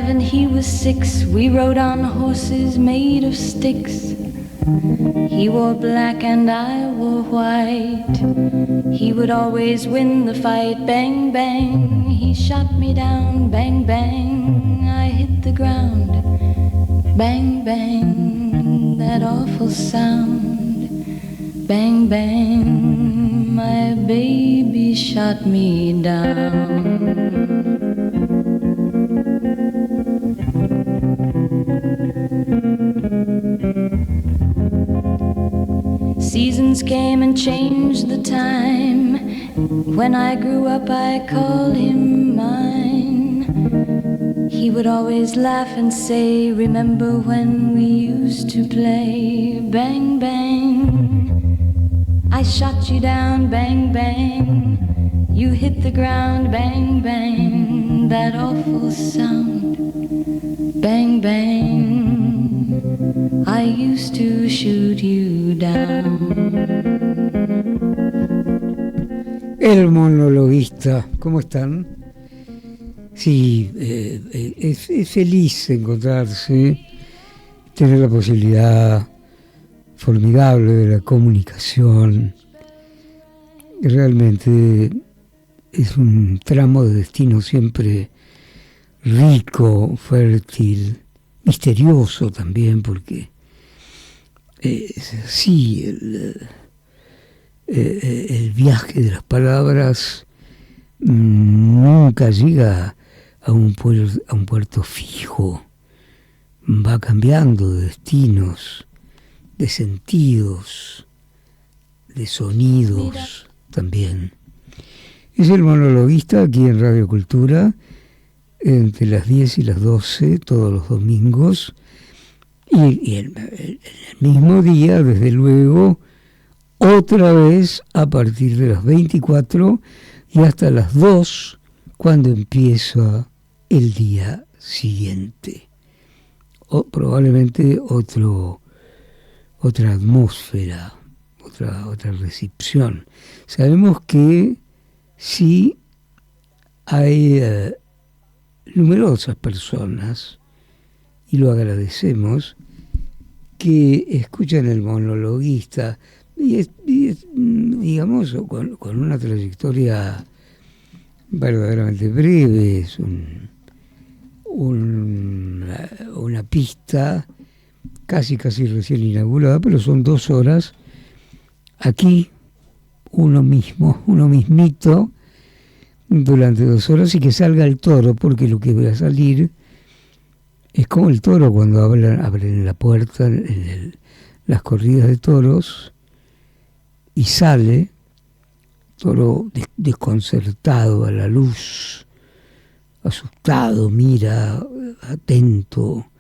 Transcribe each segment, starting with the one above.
and he was 6. We rode on horses made of sticks. He wore black and I wore white. He would always win the fight. Bang, bang, he shot me down. Bang, bang, I hit the ground. Bang, bang, that awful sound. Bang, bang, my baby shot me down. Seasons came and changed the time. When I grew up I called him mine. He would always laugh and say, remember when we used to play? Bang, bang, I shot you down. Bang, bang, you hit the ground. Bang, bang, that awful sound. Bang, bang, I used to shoot you down. El monologuista, ¿cómo están? Sí, es feliz encontrarse, tener la posibilidad formidable de la comunicación. Realmente es un tramo de destino siempre rico, fértil, misterioso también, porque es así el viaje de las palabras nunca llega a un puerto fijo, va cambiando de destinos, de sentidos, de sonidos también. Es el monologuista aquí en Radio Cultura, entre las 10 y las 12, todos los domingos, y el mismo día, desde luego, otra vez a partir de las 24 y hasta las 2, cuando empieza el día siguiente. O probablemente otra atmósfera, otra recepción. Sabemos que sí hay numerosas personas, y lo agradecemos, que escuchan el monologuista y digamos con una trayectoria verdaderamente breve. Es una pista casi recién inaugurada, pero son 2 horas aquí, uno mismito, durante 2 horas, y que salga el toro, porque lo que va a salir es como el toro cuando abren la puerta en las corridas de toros, y sale toro desconcertado a la luz, asustado, mira, atento,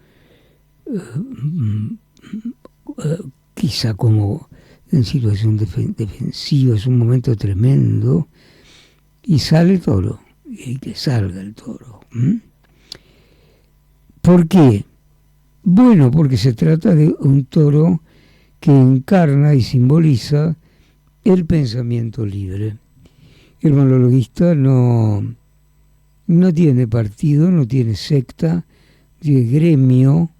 quizá como en situación defensiva. Es un momento tremendo, y sale el toro, y que salga el toro. ¿Por qué? Bueno, porque se trata de un toro que encarna y simboliza el pensamiento libre. El monologuista no tiene partido, no tiene secta, no tiene gremio,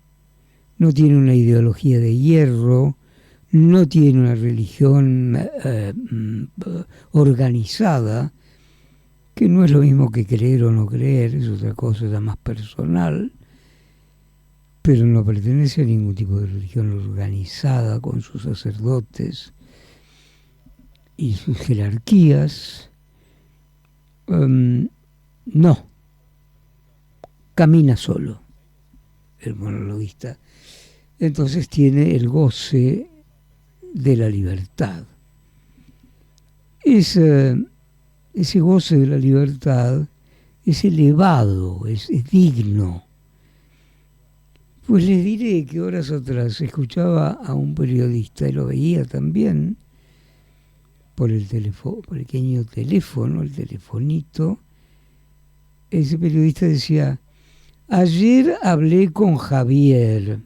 no tiene una ideología de hierro, no tiene una religión organizada, que no es lo mismo que creer o no creer, es otra cosa, es más personal, pero no pertenece a ningún tipo de religión organizada con sus sacerdotes y sus jerarquías. No, camina solo el monologuista. Entonces tiene el goce de la libertad. Ese goce de la libertad es elevado, es digno. Pues les diré que horas atrás escuchaba a un periodista, y lo veía también por el pequeño teléfono, el telefonito. Ese periodista decía: ayer hablé con Javier.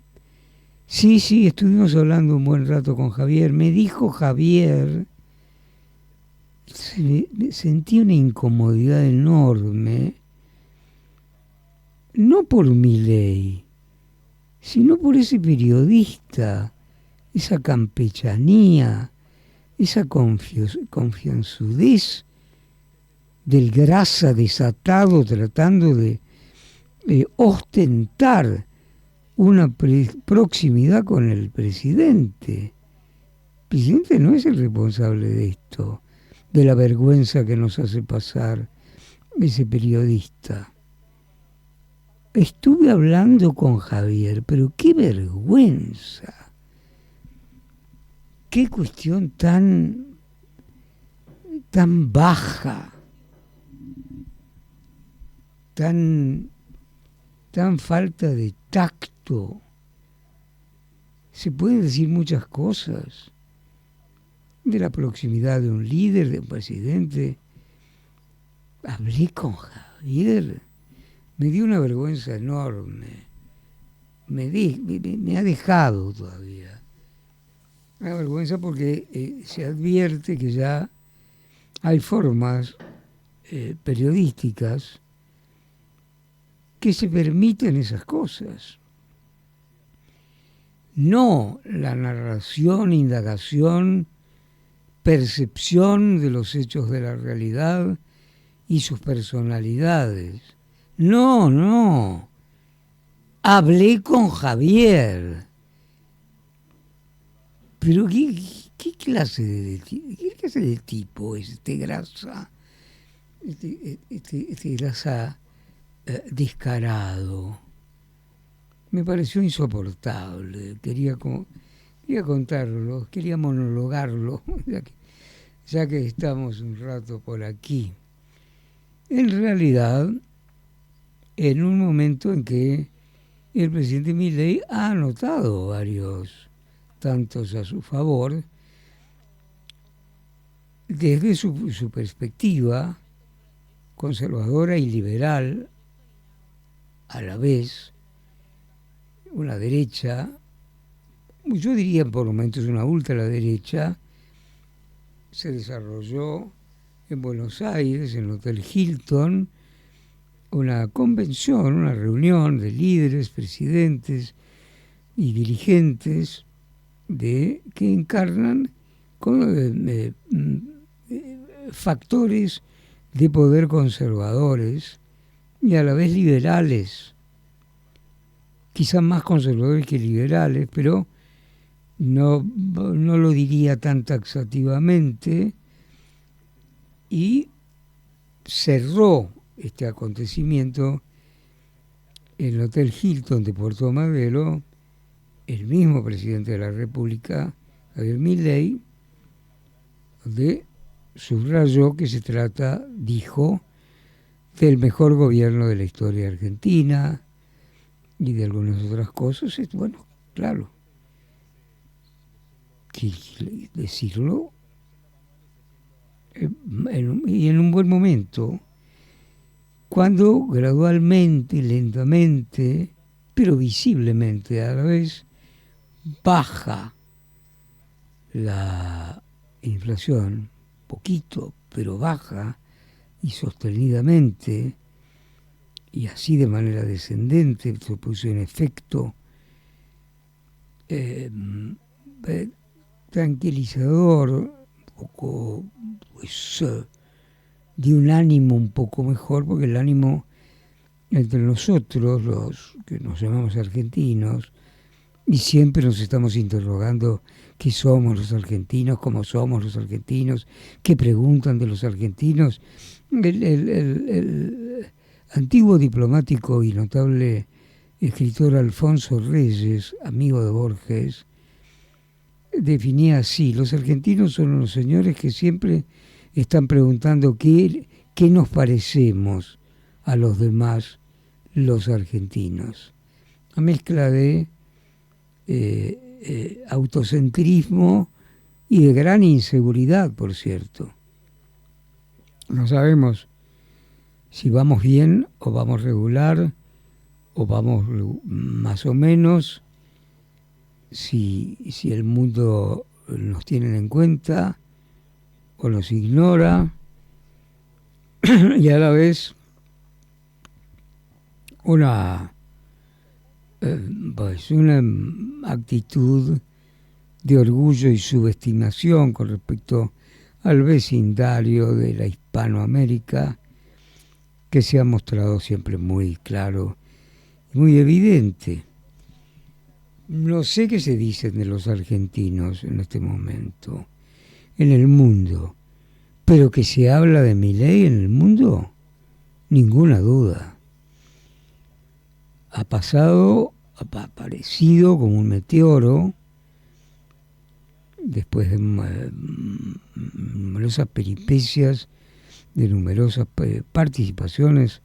Sí, estuvimos hablando un buen rato con Javier. Me dijo Javier. Sentí una incomodidad enorme, no por Milei, sino por ese periodista, esa campechanía, esa confianzudez del grasa desatado tratando de ostentar una proximidad con el presidente. El presidente no es el responsable de esto, de la vergüenza que nos hace pasar ese periodista. Estuve hablando con Javier, pero qué vergüenza. Qué cuestión tan baja, tan falta de tacto. Se pueden decir muchas cosas de la proximidad de un líder, de un presidente. Hablé con Javier, me dio una vergüenza enorme. Me ha dejado todavía. Una vergüenza porque se advierte que ya hay formas periodísticas que se permiten esas cosas. No la narración, indagación, percepción de los hechos de la realidad y sus personalidades. No. Hablé con Javier. Pero ¿qué clase de tipo es este grasa? Este grasa descarado. Me pareció insoportable. Quería contarlo, quería monologarlo, ya que estamos un rato por aquí. En realidad, en un momento en que el presidente Milei ha anotado varios tantos a su favor, desde su perspectiva conservadora y liberal, a la vez, una derecha, yo diría por momentos una ultraderecha, se desarrolló en Buenos Aires, en el Hotel Hilton, una convención, una reunión de líderes, presidentes y dirigentes que encarnan factores de poder conservadores y a la vez liberales, quizás más conservadores que liberales, pero no lo diría tan taxativamente, y cerró este acontecimiento en el Hotel Hilton de Puerto Madero el mismo presidente de la República, Javier Milei, donde subrayó que se trata, dijo, del mejor gobierno de la historia argentina y de algunas otras cosas. Bueno, claro, decirlo y en un buen momento, cuando gradualmente, lentamente, pero visiblemente a la vez, baja la inflación, poquito, pero baja, y sostenidamente, y así de manera descendente, se puso en efecto tranquilizador, un poco, pues, de un ánimo un poco mejor, porque el ánimo entre nosotros, los que nos llamamos argentinos, y siempre nos estamos interrogando qué somos los argentinos, cómo somos los argentinos, qué preguntan de los argentinos. El antiguo diplomático y notable escritor Alfonso Reyes, amigo de Borges, definía así: los argentinos son unos señores que siempre están preguntando qué nos parecemos a los demás, los argentinos. Una mezcla de autocentrismo y de gran inseguridad, por cierto. No sabemos si vamos bien o vamos regular o vamos más o menos, si el mundo nos tiene en cuenta o nos ignora, y a la vez una, pues una actitud de orgullo y subestimación con respecto al vecindario de la Hispanoamérica, que se ha mostrado siempre muy claro y muy evidente. No sé qué se dicen de los argentinos en este momento, en el mundo, pero que se habla de Milei en el mundo, ninguna duda. Ha aparecido como un meteoro después de numerosas peripecias, de numerosas participaciones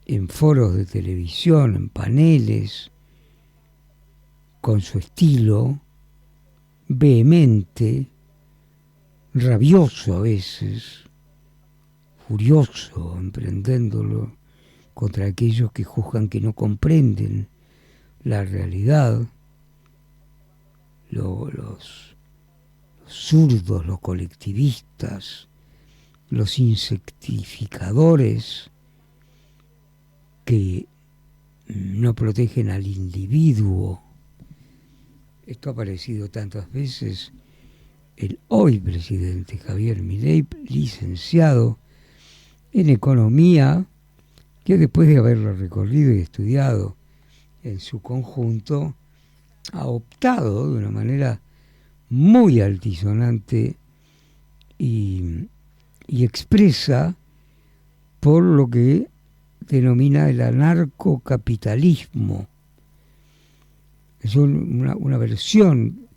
en foros de televisión, en paneles, con su estilo vehemente, rabioso a veces, furioso, emprendiéndolo contra aquellos que juzgan que no comprenden la realidad, los zurdos, los colectivistas, los insectificadores que no protegen al individuo. Esto ha aparecido tantas veces. El hoy presidente Javier Milei, licenciado en Economía, que después de haberlo recorrido y estudiado en su conjunto, ha optado de una manera muy altisonante y expresa por lo que denomina el anarcocapitalismo. Es una versión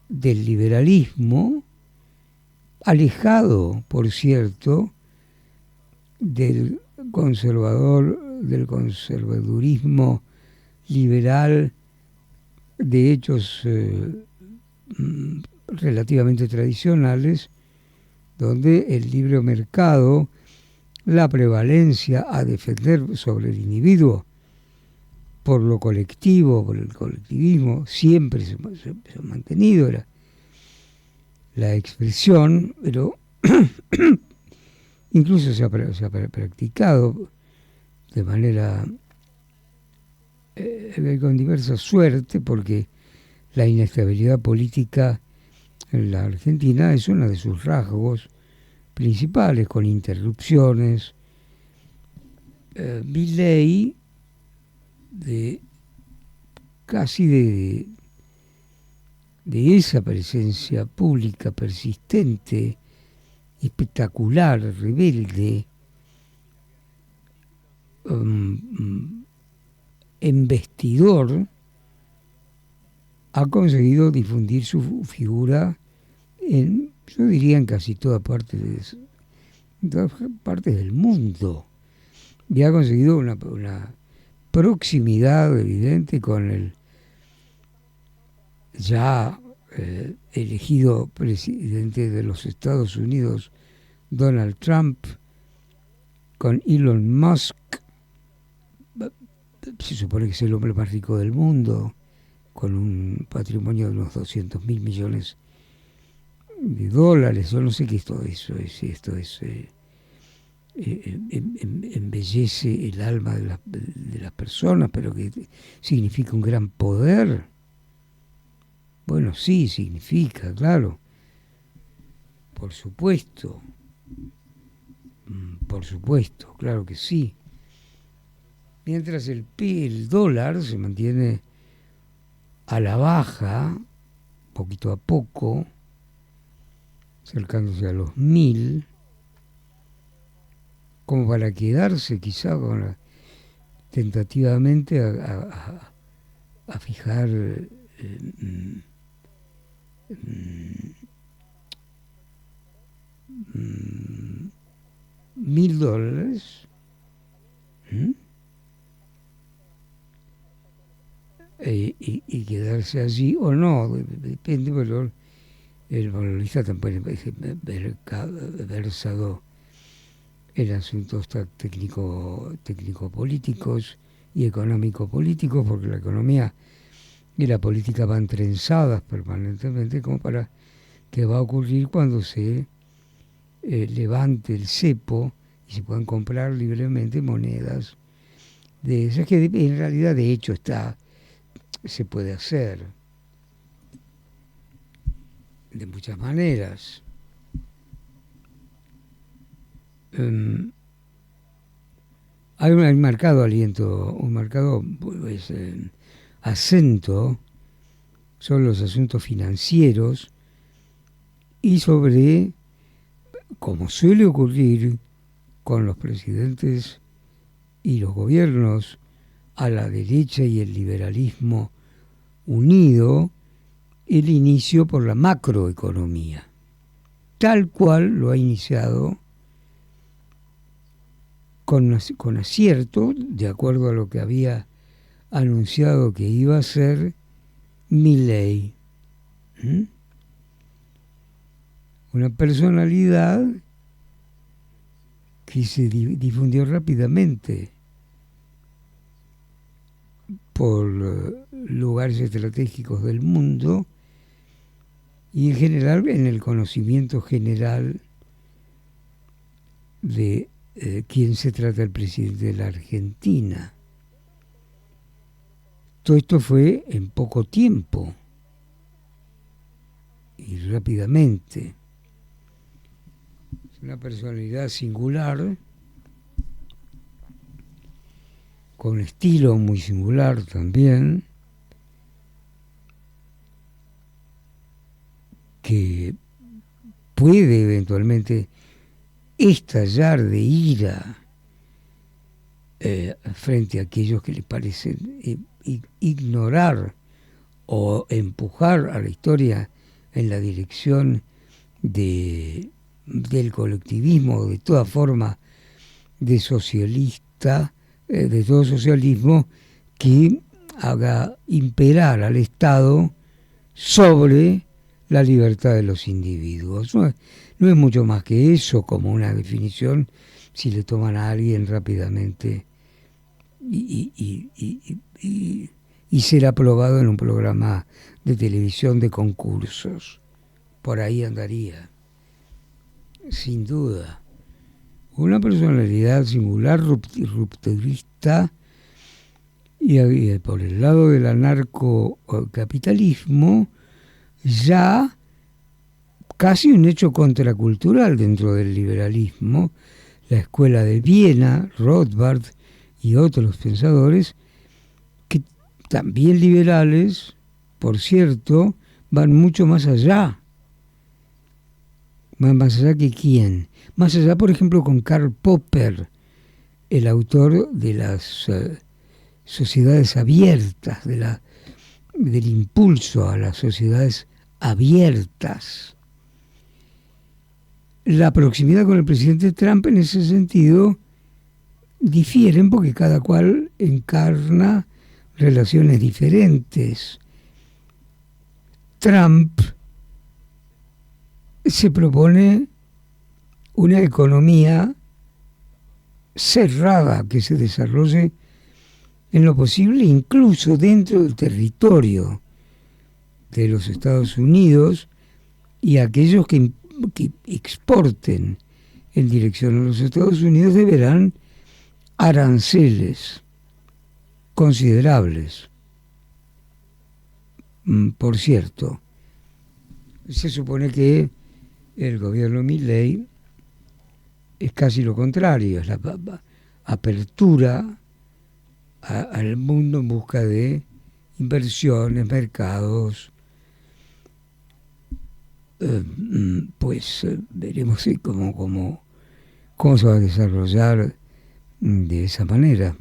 del liberalismo, alejado, por cierto, del conservadurismo liberal de hechos relativamente tradicionales, donde el libre mercado, la prevalencia a defender sobre el individuo por lo colectivo, por el colectivismo, siempre se ha mantenido la expresión, pero incluso se ha practicado de manera con diversa suerte, porque la inestabilidad política en la Argentina es uno de sus rasgos principales, con interrupciones. Milei casi de esa presencia pública persistente, espectacular, rebelde, embestidor, ha conseguido difundir su figura yo diría en casi todas partes del mundo, y ha conseguido una proximidad evidente con el ya elegido presidente de los Estados Unidos, Donald Trump, con Elon Musk. Se supone que es el hombre más rico del mundo, con un patrimonio de unos 200.000 millones de dólares. Yo no sé qué esto embellece el alma de las personas, pero que significa un gran poder. Bueno, sí, significa, claro. Por supuesto, claro que sí. Mientras el dólar se mantiene a la baja, poquito a poco, acercándose a los 1.000, como para quedarse quizá tentativamente a fijar $1.000, y quedarse allí o no, depende, pero el valorista también es versado en asuntos técnico-políticos y económico-políticos, porque la economía y la política van trenzadas permanentemente, como para qué va a ocurrir cuando se levante el cepo y se puedan comprar libremente monedas de esas que en realidad de hecho se puede hacer de muchas maneras. Hay un marcado aliento, un marcado pues, acento sobre los asuntos financieros y sobre, como suele ocurrir con los presidentes y los gobiernos a la derecha y el liberalismo unido, el inicio por la macroeconomía, tal cual lo ha iniciado con acierto, de acuerdo a lo que había anunciado que iba a ser Milei. Una personalidad que se difundió rápidamente por lugares estratégicos del mundo y en general en el conocimiento general de quién se trata el presidente de la Argentina. Todo esto fue en poco tiempo y rápidamente. Es una personalidad singular, con un estilo muy singular también, que puede eventualmente estallar de ira frente a aquellos que le parecen ignorar o empujar a la historia en la dirección del colectivismo, de toda forma de socialista, de todo socialismo que haga imperar al Estado sobre la libertad de los individuos. No es mucho más que eso, como una definición, si le toman a alguien rápidamente y ser aprobado en un programa de televisión de concursos. Por ahí andaría, sin duda. Una personalidad singular, rupturista, y por el lado del anarcocapitalismo, ya casi un hecho contracultural dentro del liberalismo. La escuela de Viena, Rothbard y otros pensadores, que también liberales, por cierto, van mucho más allá. Van más allá que quién. Más allá, por ejemplo, con Karl Popper, el autor de las sociedades abiertas, del impulso a las sociedades abiertas. La proximidad con el presidente Trump en ese sentido difieren porque cada cual encarna relaciones diferentes. Trump se propone una economía cerrada que se desarrolle en lo posible incluso dentro del territorio de los Estados Unidos, y aquellos que exporten en dirección a los Estados Unidos deberán aranceles considerables. Por cierto, se supone que el gobierno Milei es casi lo contrario, es la apertura al mundo en busca de inversiones, mercados. Pues veremos cómo se va a desarrollar de esa manera.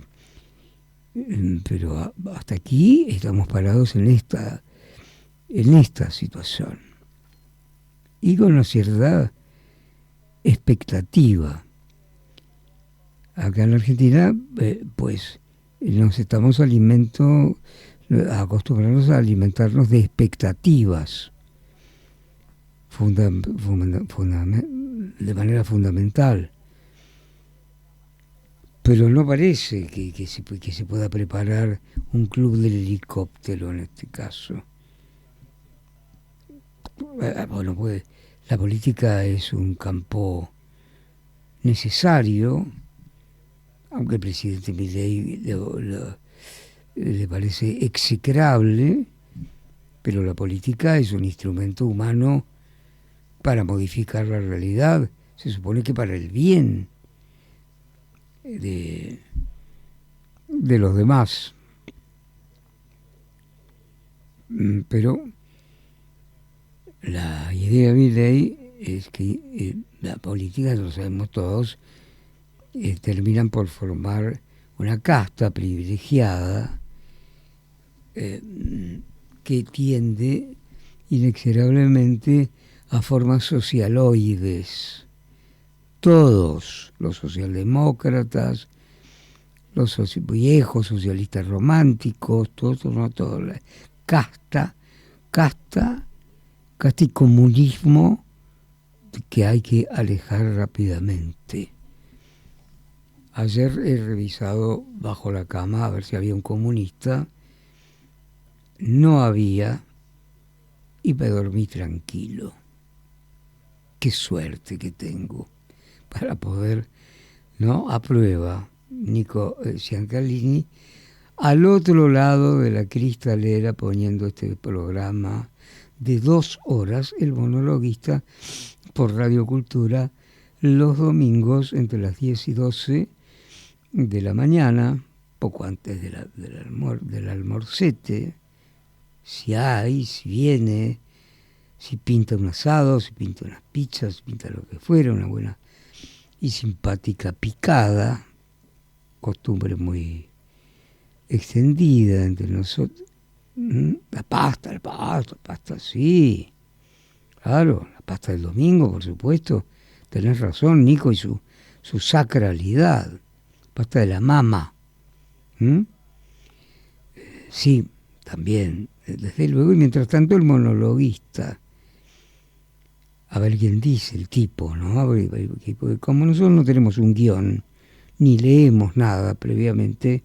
Pero hasta aquí estamos parados en esta situación. Y con una cierta expectativa. Acá en la Argentina, pues nos estamos acostumbrados a alimentarnos de expectativas de manera fundamental. Pero no parece que se pueda preparar un club del helicóptero en este caso. Bueno, pues la política es un campo necesario, aunque el presidente Milei le parece execrable, pero la política es un instrumento humano para modificar la realidad, se supone que para el bien de los demás. Pero la idea de Milei es que la política, lo sabemos todos, terminan por formar una casta privilegiada que tiende inexorablemente a formas socialoides. Todos los socialdemócratas, los viejos socialistas románticos, todos, la casta y comunismo que hay que alejar rápidamente. Ayer he revisado bajo la cama a ver si había un comunista. No había, y me dormí tranquilo. Qué suerte que tengo para poder, ¿no? Aprueba Nico Ciancalini al otro lado de la cristalera poniendo este programa de 2 horas, el monologuista, por Radio Cultura, los domingos entre las 10 y 12 de la mañana, poco antes del almorcete, si hay, si viene, si pinta un asado, si pinta unas pizzas, si pinta lo que fuera, una buena y simpática picada, costumbre muy extendida entre nosotros. La pasta, sí, claro, la pasta del domingo, por supuesto, tenés razón, Nico, y su sacralidad, pasta de la mama. Sí, también, desde luego, y mientras tanto el monologuista, a ver quién dice, el tipo, ¿no? Porque como nosotros no tenemos un guión, ni leemos nada previamente,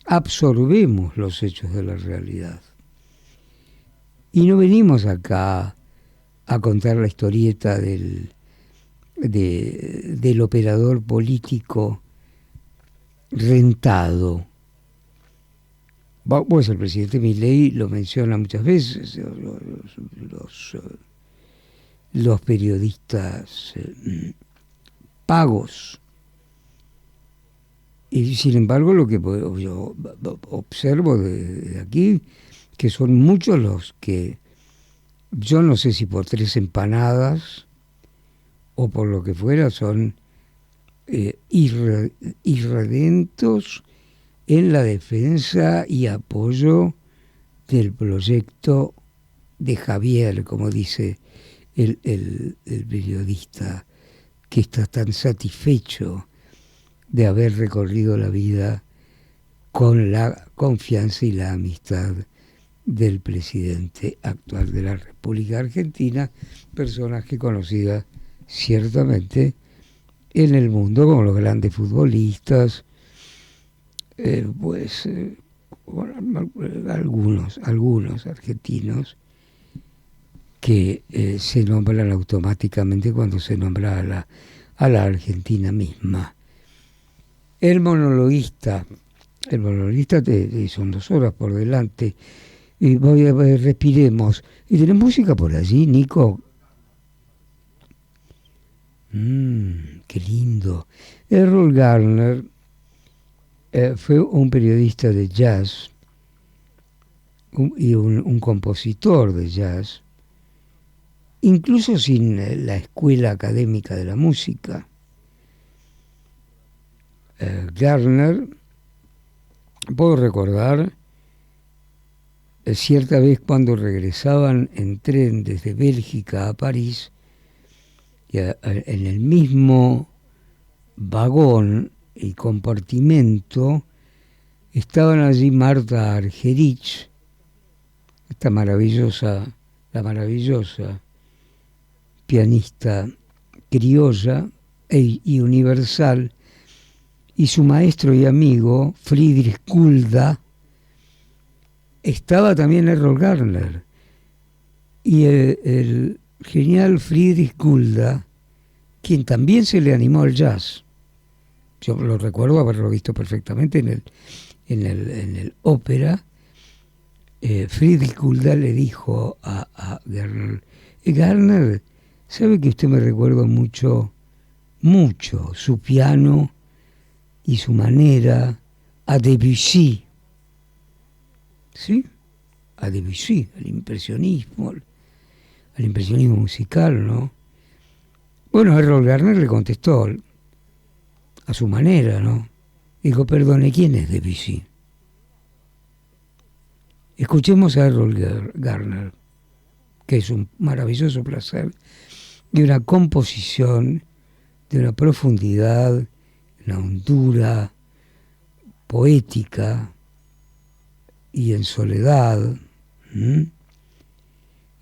absorbemos los hechos de la realidad. Y no venimos acá a contar la historieta del operador político rentado. Pues el presidente Milei lo menciona muchas veces, los periodistas pagos. Y sin embargo, lo que yo observo de aquí, que son muchos los que, yo no sé si por 3 empanadas o por lo que fuera, son irredentos en la defensa y apoyo del proyecto de Javier, como dice el periodista, que está tan satisfecho de haber recorrido la vida con la confianza y la amistad del presidente actual de la República Argentina, personaje conocida ciertamente en el mundo como los grandes futbolistas, algunos argentinos que se nombran automáticamente cuando se nombra a la Argentina misma. El monologuista son 2 horas por delante, y respiremos. ¿Y tenés música por allí, Nico? Qué lindo. Errol Garner fue un periodista de jazz y un compositor de jazz, incluso sin la escuela académica de la música. Garner, puedo recordar, cierta vez cuando regresaban en tren desde Bélgica a París, y en el mismo vagón y compartimento estaban allí Marta Argerich, la maravillosa pianista criolla y universal, y su maestro y amigo Friedrich Gulda. Estaba también Errol Garner, y el genial Friedrich Gulda, quien también se le animó al jazz, Yo lo recuerdo haberlo visto perfectamente en el ópera. Friedrich Gulda le dijo a Garner, Garner, ¿sabe que usted me recuerda mucho su piano y su manera a Debussy? ¿Sí? A Debussy, al impresionismo musical, ¿no? Bueno, Errol Garner le contestó a su manera, ¿no? Dijo, perdone, ¿quién es Debussy? Escuchemos a Errol Garner, que es un maravilloso placer, de una composición, de una profundidad, una hondura poética y en soledad.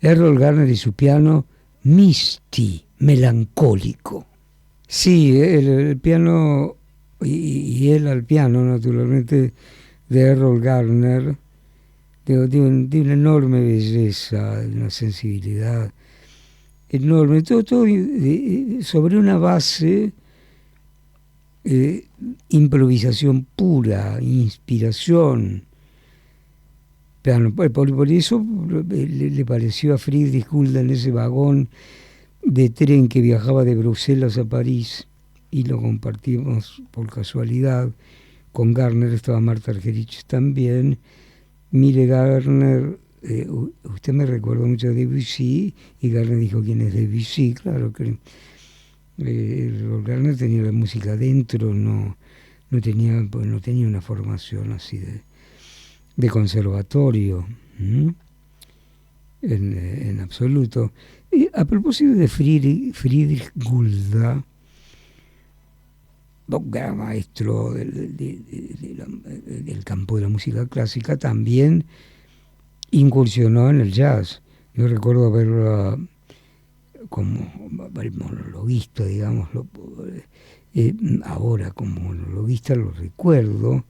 Errol Garner y su piano Misty, melancólico. Sí, el piano y él al piano, naturalmente, de Errol Garner, de una enorme belleza, de una sensibilidad enorme, todo sobre una base improvisación pura, inspiración. Por eso le pareció a Friedrich Gulda en ese vagón de tren que viajaba de Bruselas a París, y lo compartimos por casualidad con Garner, estaba Marta Argerich también. Mire, Garner, usted me recuerda mucho a Debussy, y Garner dijo, ¿quién es Debussy? Claro que Garner tenía la música dentro, no tenía una formación así de conservatorio, en absoluto. Y a propósito de Friedrich Gulda, un gran maestro del campo de la música clásica, también incursionó en el jazz. Yo recuerdo haberlo como monologuista, digámoslo, ahora como monologuista lo recuerdo,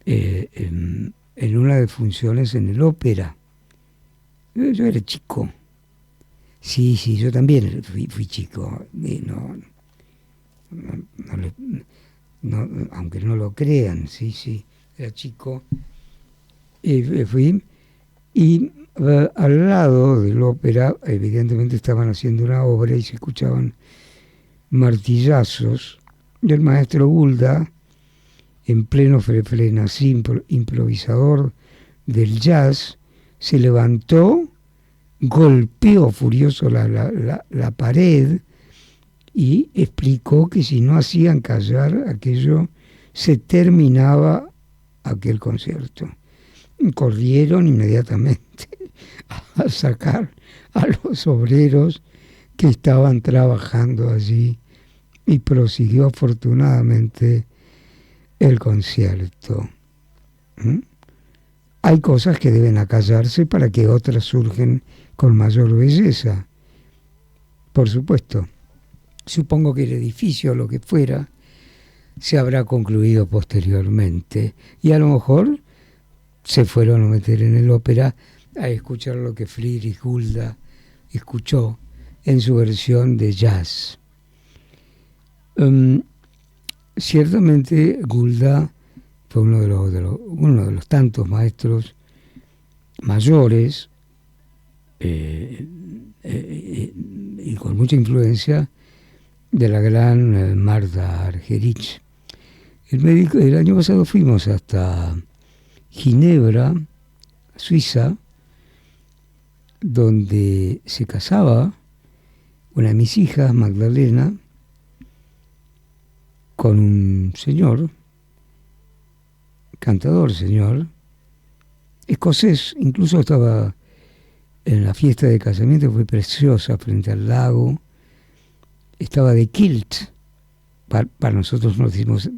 en una de funciones en el ópera. Yo era chico. Sí, yo también fui chico. Aunque no lo crean, sí, era chico. Fui, y al lado del ópera, evidentemente estaban haciendo una obra y se escuchaban martillazos, y el maestro Gulda, en pleno frenesí improvisador del jazz, se levantó, golpeó furioso la pared y explicó que si no hacían callar aquello, se terminaba aquel concierto. Corrieron inmediatamente a sacar a los obreros que estaban trabajando allí, y prosiguió afortunadamente el concierto. Hay cosas que deben acallarse para que otras surgen con mayor belleza. Por supuesto, supongo que el edificio, lo que fuera, se habrá concluido posteriormente, y a lo mejor se fueron a meter en el ópera a escuchar lo que Friedrich Gulda escuchó en su versión de jazz. Ciertamente Gulda fue uno de los tantos maestros mayores y con mucha influencia de la gran Marta Argerich. El año pasado fuimos hasta Ginebra, Suiza, donde se casaba una de mis hijas, Magdalena, con un señor, cantador señor, escocés. Incluso estaba en la fiesta de casamiento, fue preciosa, frente al lago. Estaba de kilt, para nosotros nos decimos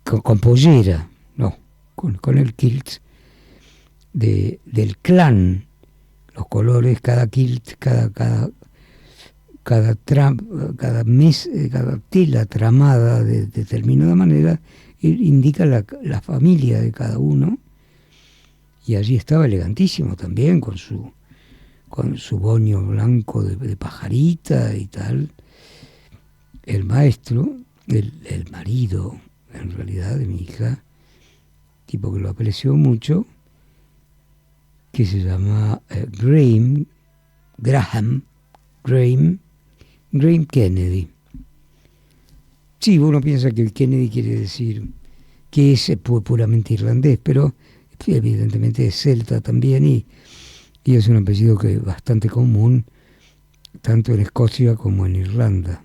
con pollera, no, con el kilt del clan, los colores, cada kilt, cada tela tramada de determinada manera indica la familia de cada uno, y allí estaba elegantísimo también con su boño blanco de pajarita y tal, el maestro, el marido, en realidad, de mi hija, tipo que lo apreció mucho, que se llama Graham Kennedy. Sí, uno piensa que el Kennedy quiere decir que es puramente irlandés, pero evidentemente es celta también y es un apellido que es bastante común tanto en Escocia como en Irlanda.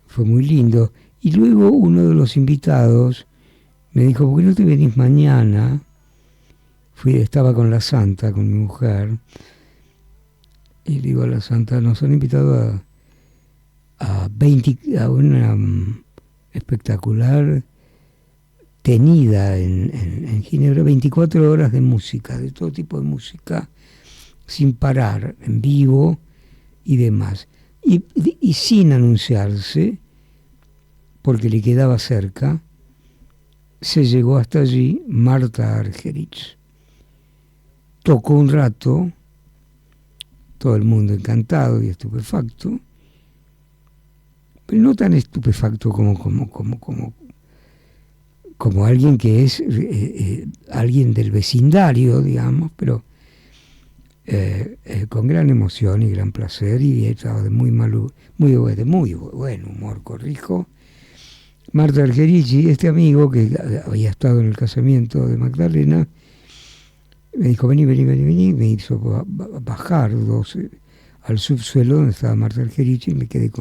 Fue muy lindo. Y luego uno de los invitados me dijo, ¿por qué no te venís mañana? Estaba con la Santa, con mi mujer, y le digo a la Santa, nos han invitado a una espectacular tenida en Ginebra, 24 horas de música, de todo tipo de música, sin parar, en vivo y demás. Y sin anunciarse, porque le quedaba cerca, se llegó hasta allí Marta Argerich. Tocó un rato, todo el mundo encantado y estupefacto, pero no tan estupefacto como alguien que es alguien del vecindario, digamos, pero con gran emoción y gran placer, y estaba de muy buen humor, corrijo. Marta Argerich, este amigo que había estado en el casamiento de Magdalena, me dijo, vení, me hizo bajar al subsuelo donde estaba Marta Argerich y me quedé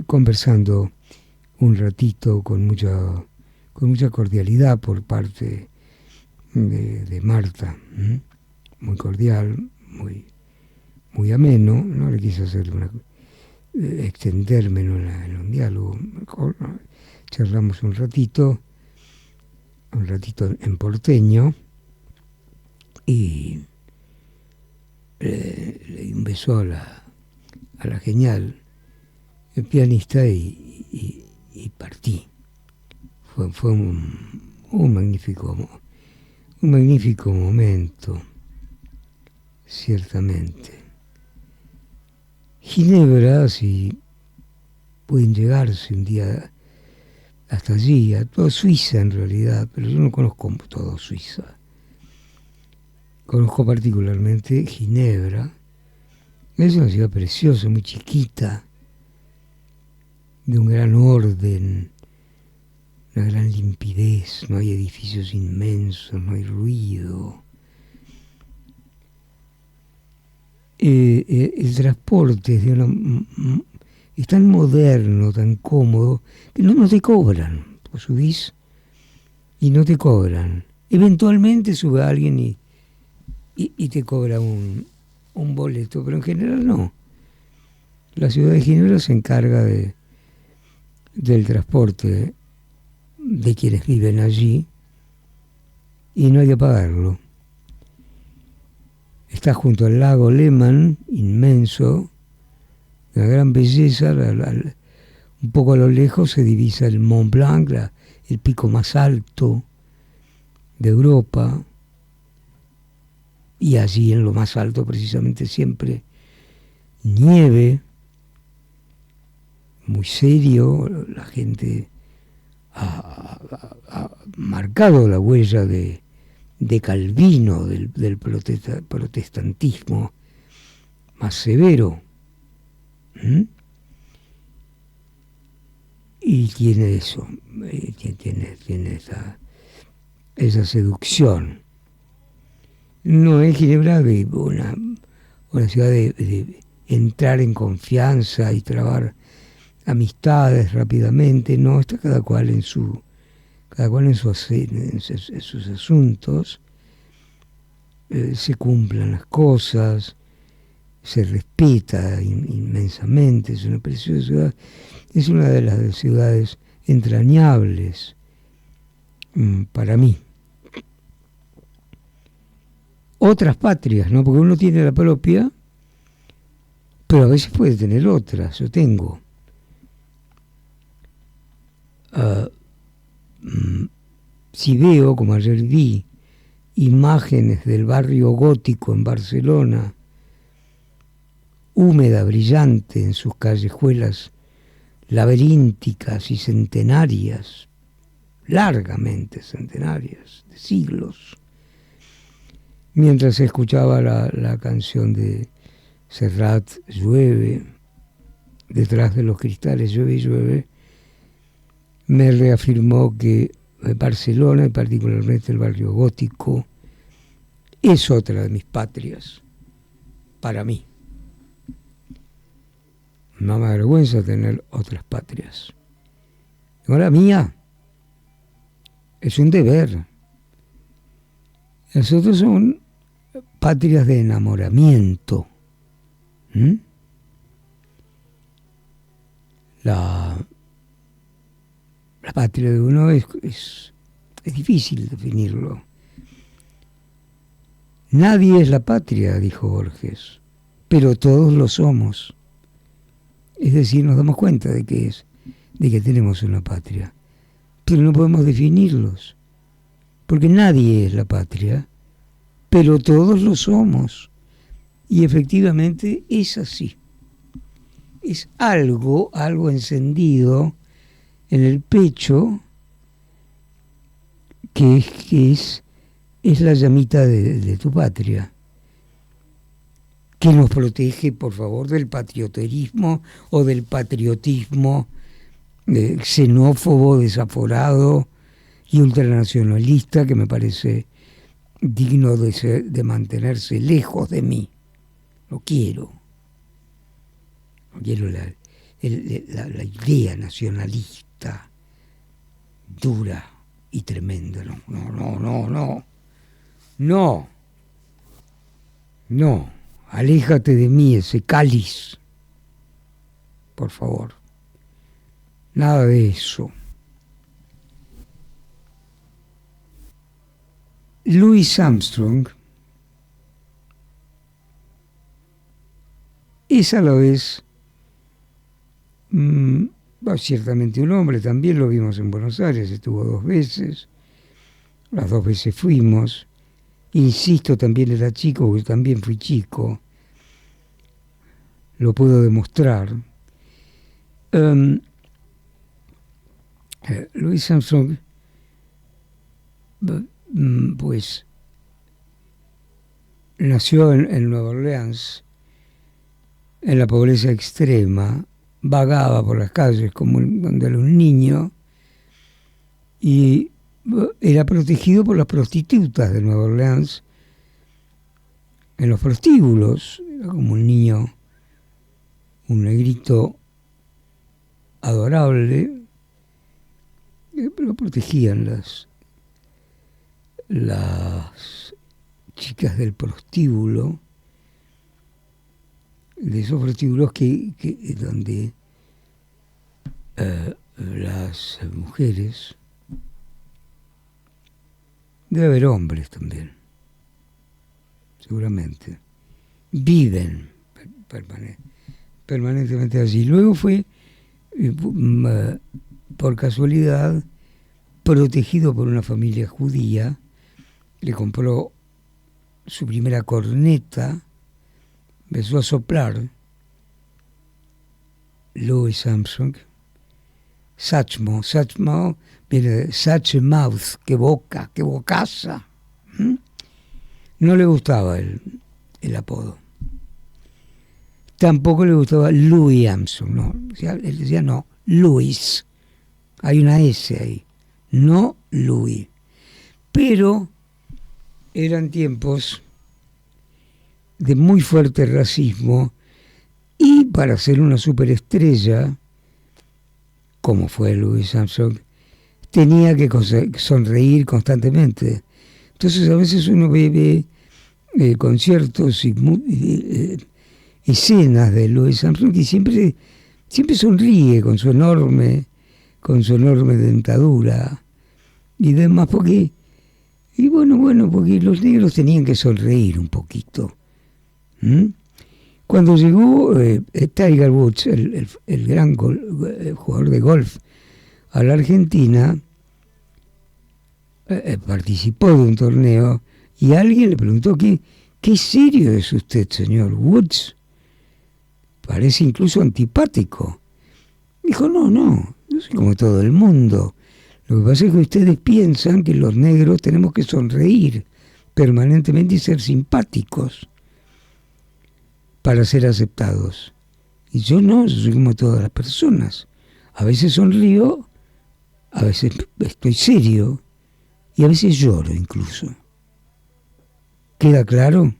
conversando un ratito con mucha cordialidad por parte de Marta, muy cordial, muy ameno. No le quise hacer extenderme en un diálogo, mejor, ¿no? Charlamos un ratito en porteño, y le di un beso a la genial pianista y partí. Fue un magnífico momento, ciertamente. Ginebra, si pueden llegarse un día hasta allí, a toda Suiza en realidad, pero yo no conozco todo Suiza. Conozco particularmente Ginebra. Es una ciudad preciosa, muy chiquita, de un gran orden, una gran limpidez, no hay edificios inmensos, no hay ruido. El transporte es tan moderno, tan cómodo, que no te cobran. Pues subís y no te cobran. Eventualmente sube alguien y te cobra un boleto, pero en general no. La ciudad de Ginebra se encarga del transporte de quienes viven allí y no hay que pagarlo. Está junto al lago Lehmann, inmenso, de una gran belleza. Un poco a lo lejos se divisa el Mont Blanc, el pico más alto de Europa, y allí en lo más alto precisamente siempre nieve, muy serio. La gente ha marcado la huella de Calvino, del protestantismo más severo. Y tiene eso, tiene esa seducción. No es Ginebra una ciudad de entrar en confianza y trabar amistades rápidamente, no, está cada cual en sus asuntos, se cumplan las cosas, se respeta inmensamente, es una preciosa ciudad, es una de las ciudades entrañables para mí. Otras patrias, ¿no? Porque uno tiene la propia, pero a veces puede tener otras. Yo tengo si veo, como ayer vi, imágenes del barrio gótico en Barcelona, húmeda, brillante en sus callejuelas laberínticas y centenarias, largamente centenarias, de siglos. Mientras escuchaba la canción de Serrat, Llueve, detrás de los cristales, llueve y llueve, me reafirmó que Barcelona, y particularmente el barrio gótico, es otra de mis patrias, para mí. No me avergüenza tener otras patrias. Ahora la mía es un deber. Las otras son patrias de enamoramiento. La patria de uno es difícil definirlo. Nadie es la patria, dijo Borges, pero todos lo somos. Es decir, nos damos cuenta de que tenemos una patria, pero no podemos definirlos, porque nadie es la patria, pero todos lo somos. Y efectivamente es así. Es algo encendido en el pecho que es la llamita de tu patria, que nos protege, por favor, del patrioterismo o del patriotismo xenófobo, desaforado y ultranacionalista, que me parece digno de mantenerse lejos de mí. Lo quiero. No quiero la idea nacionalista dura y tremenda. No. Aléjate de mí ese cáliz. Por favor. Nada de eso. Louis Armstrong es a la vez ciertamente un hombre, también lo vimos en Buenos Aires, estuvo 2 veces, las 2 veces fuimos, insisto, también era chico, porque también fui chico, lo puedo demostrar. Louis Armstrong, pues, nació en Nueva Orleans, en la pobreza extrema, vagaba por las calles como cuando era un niño y era protegido por las prostitutas de Nueva Orleans en los prostíbulos. Era como un niño, un negrito adorable, lo protegían las chicas del prostíbulo, de esos prostíbulos donde las mujeres, debe haber hombres también, seguramente, viven permanentemente allí. Luego fue, por casualidad, protegido por una familia judía, le compró su primera corneta, empezó a soplar. Louis Armstrong, Satchmo viene de such a mouth, qué boca, qué bocaza. No le gustaba el apodo. Tampoco le gustaba Louis Armstrong, no. Él decía no, Louis. Hay una S ahí, no Louis. Pero eran tiempos de muy fuerte racismo y para ser una superestrella, como fue Louis Armstrong, tenía que sonreír constantemente. Entonces a veces uno ve conciertos y escenas de Louis Armstrong y siempre sonríe con su enorme dentadura y demás, porque los negros tenían que sonreír un poquito. Cuando llegó Tiger Woods, el gran jugador de golf, a la Argentina, participó de un torneo y alguien le preguntó, ¿qué serio es usted, señor Woods? parece incluso antipático. Dijo, no, yo soy como todo el mundo. Lo que pasa es que ustedes piensan que los negros tenemos que sonreír permanentemente y ser simpáticos para ser aceptados. Y yo no, yo soy como todas las personas. A veces sonrío, a veces estoy serio y a veces lloro incluso. ¿Queda claro?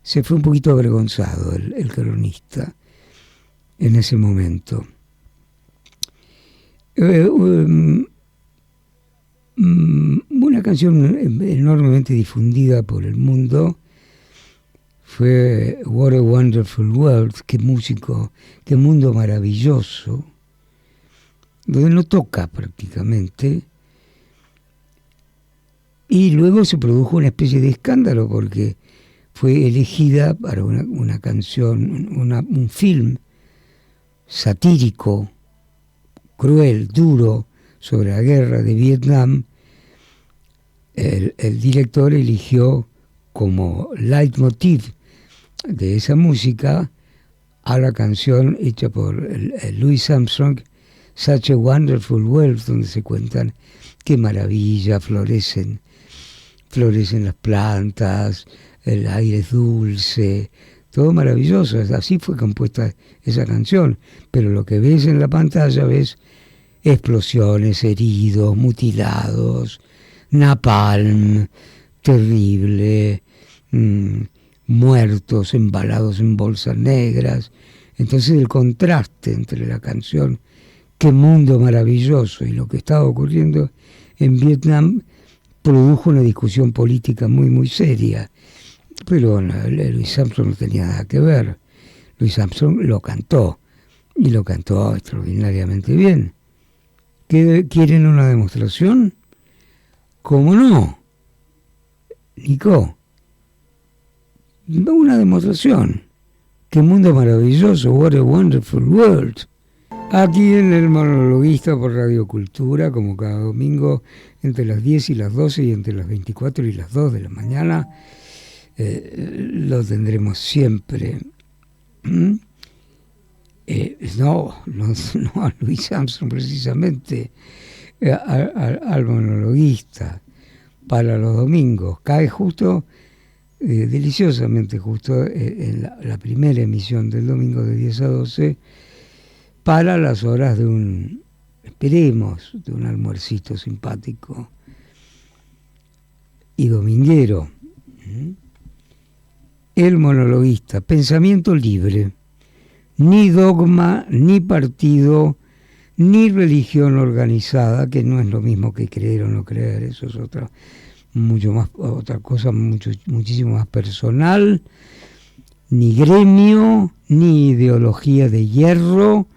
Se fue un poquito avergonzado el cronista en ese momento. Una canción enormemente difundida por el mundo fue What a Wonderful World, qué mundo maravilloso, donde no toca prácticamente. Y luego se produjo una especie de escándalo porque fue elegida para una canción, un film satírico, cruel, duro, sobre la guerra de Vietnam. El director eligió como leitmotiv de esa música a la canción hecha por Louis Armstrong, Such a Wonderful World, donde se cuentan qué maravilla, florecen las plantas, el aire es dulce, todo maravilloso. Así fue compuesta esa canción, pero lo que ves en la pantalla ves explosiones, heridos, mutilados, napalm terrible, muertos embalados en bolsas negras. Entonces el contraste entre la canción Qué mundo maravilloso y lo que estaba ocurriendo en Vietnam produjo una discusión política muy muy seria. Pero Louis Armstrong no tenía nada que ver. Louis Armstrong lo cantó y lo cantó extraordinariamente bien. ¿Quieren una demostración? ¿Cómo no? Nico, una demostración. Qué mundo maravilloso, what a wonderful world. Aquí en El Monologuista por Radio Cultura, como cada domingo, entre las 10 y las 12 y entre las 24 y las 2 de la mañana, lo tendremos siempre. No a Louis Armstrong precisamente, al monologuista, para los domingos. Cae justo, deliciosamente justo, en la primera emisión del domingo de 10 a 12, para las horas esperemos, de un almuercito simpático y dominguero. El monologuista, pensamiento libre, ni dogma, ni partido, ni religión organizada, que no es lo mismo que creer o no creer, eso es otra cosa muchísimo más personal, ni gremio, ni ideología de hierro,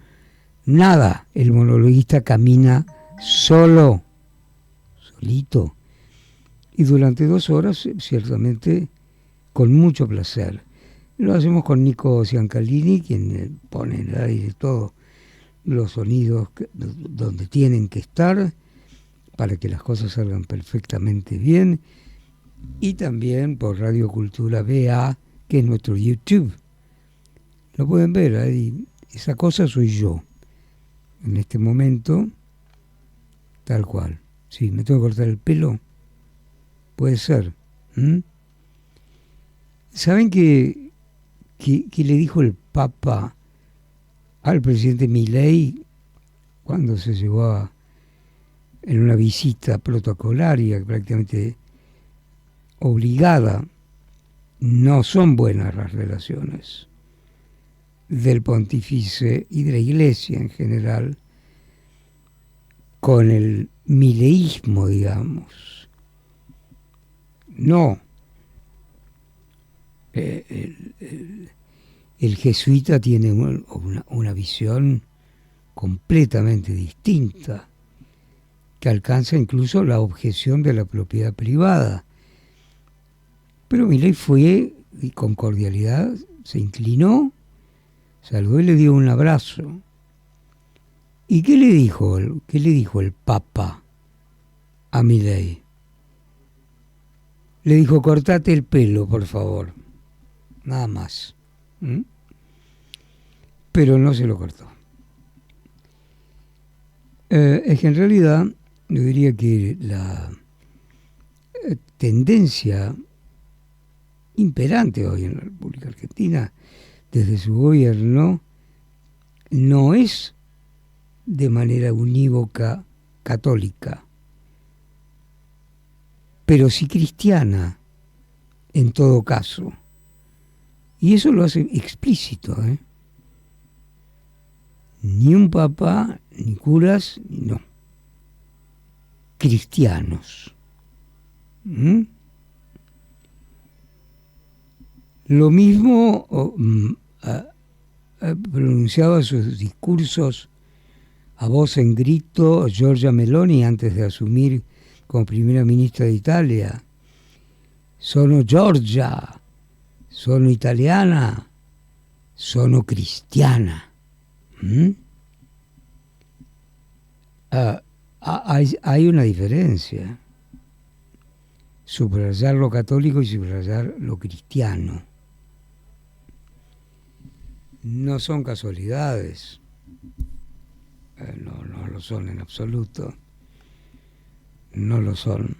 nada. El monologuista camina solito, y durante 2 horas, ciertamente, con mucho placer. Lo hacemos con Nico Ciancalini, quien pone en el aire todos los sonidos donde tienen que estar para que las cosas salgan perfectamente bien, y también por Radio Cultura BA, que es nuestro YouTube. Lo pueden ver ahí. Esa cosa soy yo en este momento, tal cual. Sí, me tengo que cortar el pelo, puede ser. ¿Saben qué le dijo el Papa al presidente Milei cuando se llevó en una visita protocolaria, prácticamente obligada? No son buenas las relaciones del pontífice y de la Iglesia en general con el mileísmo, digamos. No. El jesuita tiene una visión completamente distinta, que alcanza incluso la objeción de la propiedad privada. Pero Milei fue, y con cordialidad, se inclinó, saludó y le dio un abrazo. ¿Y qué le dijo el Papa a Milei? Le dijo: cortate el pelo, por favor. Nada más. ¿Mm? Pero no se lo cortó. Es que en realidad yo diría que la tendencia imperante hoy en la República Argentina desde su gobierno no es de manera unívoca católica, pero sí cristiana en todo caso. Y eso lo hace explícito, ¿eh? Ni un papa, ni curas, no. Cristianos. ¿Mm? Lo mismo pronunciaba sus discursos a voz en grito Giorgia Meloni antes de asumir como primera ministra de Italia. Sono Giorgia, sono italiana, sono cristiana. ¿Mm? Hay una diferencia. Subrayar lo católico y subrayar lo cristiano. No son casualidades. No lo son en absoluto. No lo son.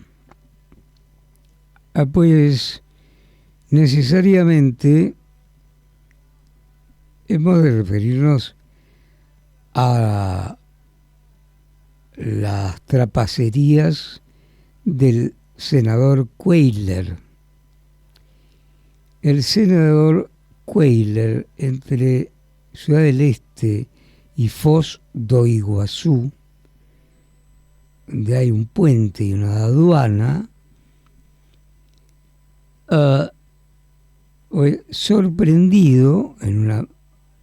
Pues necesariamente hemos de referirnos a las trapacerías del senador Cuéllar. El senador Cuéllar, entre Ciudad del Este y Foz do Iguazú, donde hay un puente y una aduana, sorprendido en una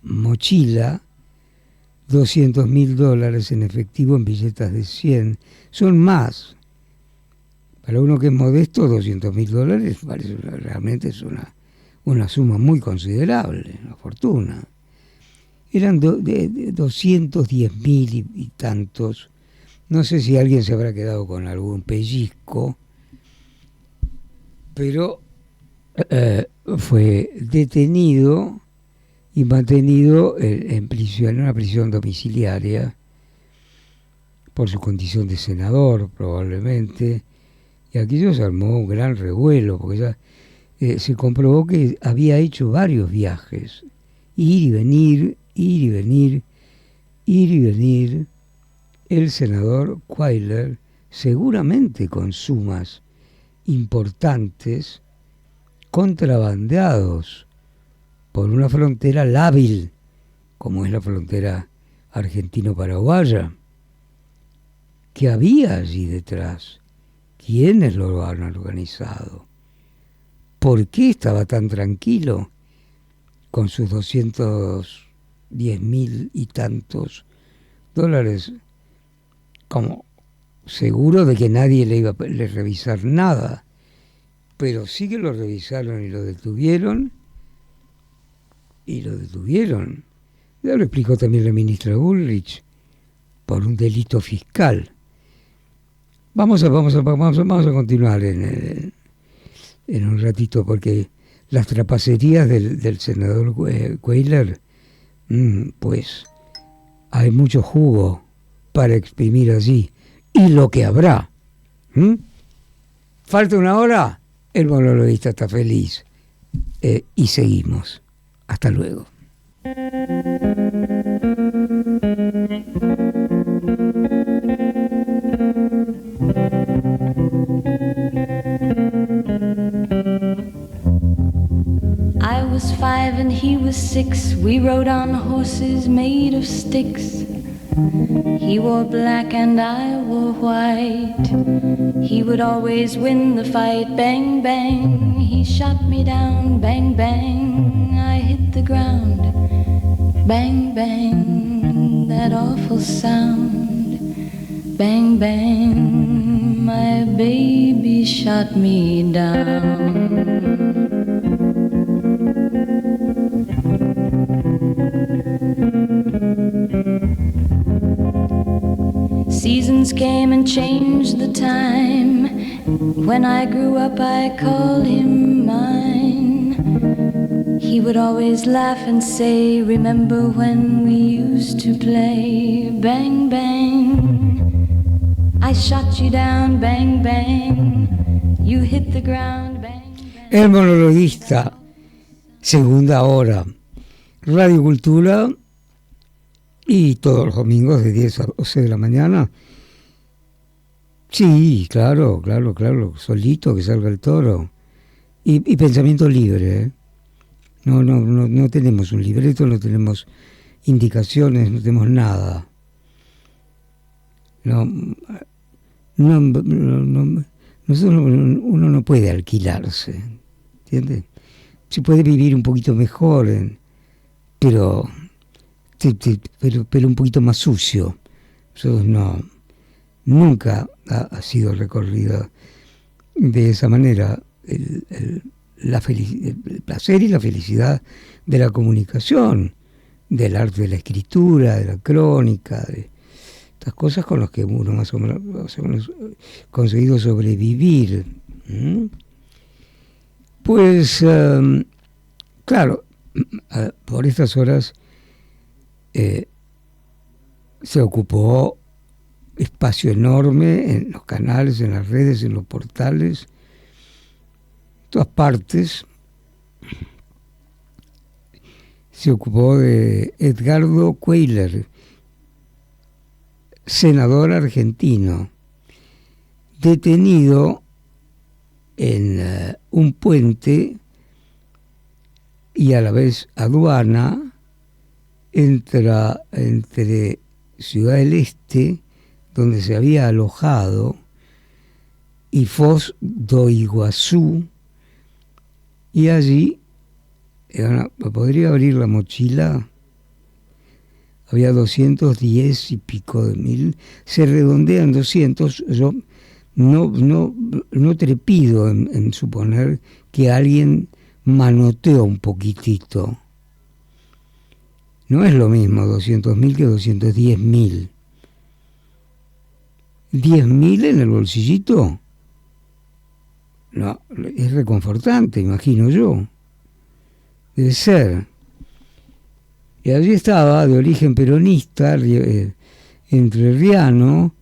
mochila $200.000 en efectivo en billetas de 100. Son más. Para uno que es modesto, $200.000 realmente es una suma muy considerable, una fortuna. Eran de 210.000 y tantos. No sé si alguien se habrá quedado con algún pellizco, pero fue detenido y mantenido en prisión, en una prisión domiciliaria, por su condición de senador probablemente, y aquello se armó un gran revuelo, porque ya se comprobó que había hecho varios viajes, ir y venir, ir y venir, ir y venir, el senador Cuéllar, seguramente con sumas importantes, contrabandeados por una frontera lábil, como es la frontera argentino-paraguaya. ¿Qué había allí detrás? ¿Quiénes lo han organizado? ¿Por qué estaba tan tranquilo con sus 210.000 y tantos dólares? Como seguro de que nadie le iba a revisar nada, pero sí que lo revisaron y lo detuvieron. Ya lo explicó también la ministra Bullrich, por un delito fiscal. Vamos a continuar en un ratito, porque las trapacerías del senador Cuéllar, pues hay mucho jugo para exprimir allí, y lo que habrá. Falta una hora, el monologuista está feliz, y seguimos. Hasta luego. I was 5 and he was 6. We rode on horses made of sticks. He wore black and I wore white. He would always win the fight. Bang, bang, he shot me down. Bang, bang, I hit the ground. Bang, bang, that awful sound. Bang, bang, my baby shot me down. Seasons came and changed the time. When I grew up I called him mine. He would always laugh and say, remember when we used to play? Bang, bang, I shot you down, bang, bang, you hit the ground, bang, bang. El monologuista, segunda hora, Radio Cultura, y todos los domingos de 10 a 12 de la mañana. Sí, claro, solito que salga el toro. Y pensamiento libre, ¿eh? No tenemos un libreto, no tenemos indicaciones, no tenemos nada. Uno no puede alquilarse, ¿entiendes? Se puede vivir un poquito mejor, pero un poquito más sucio. Eso nunca ha sido recorrida de esa manera el placer y la felicidad de la comunicación, del arte de la escritura, de la crónica, de estas cosas con las que uno más o menos ha conseguido sobrevivir. Pues, claro, por estas horas se ocupó espacio enorme en los canales, en las redes, en los portales, todas partes. Se ocupó de Edgardo Cuéllar, senador argentino, detenido en un puente y a la vez aduana entre Ciudad del Este, donde se había alojado, y Foz do Iguazú, y allí podría abrir la mochila. Había 210 y pico de mil, se redondean 200. Yo no trepido en suponer que alguien manoteó un poquitito. No es lo mismo 200.000 que 210.000. 10.000 en el bolsillito. No, es reconfortante, imagino yo. Debe ser. Y allí estaba, de origen peronista, entrerriano,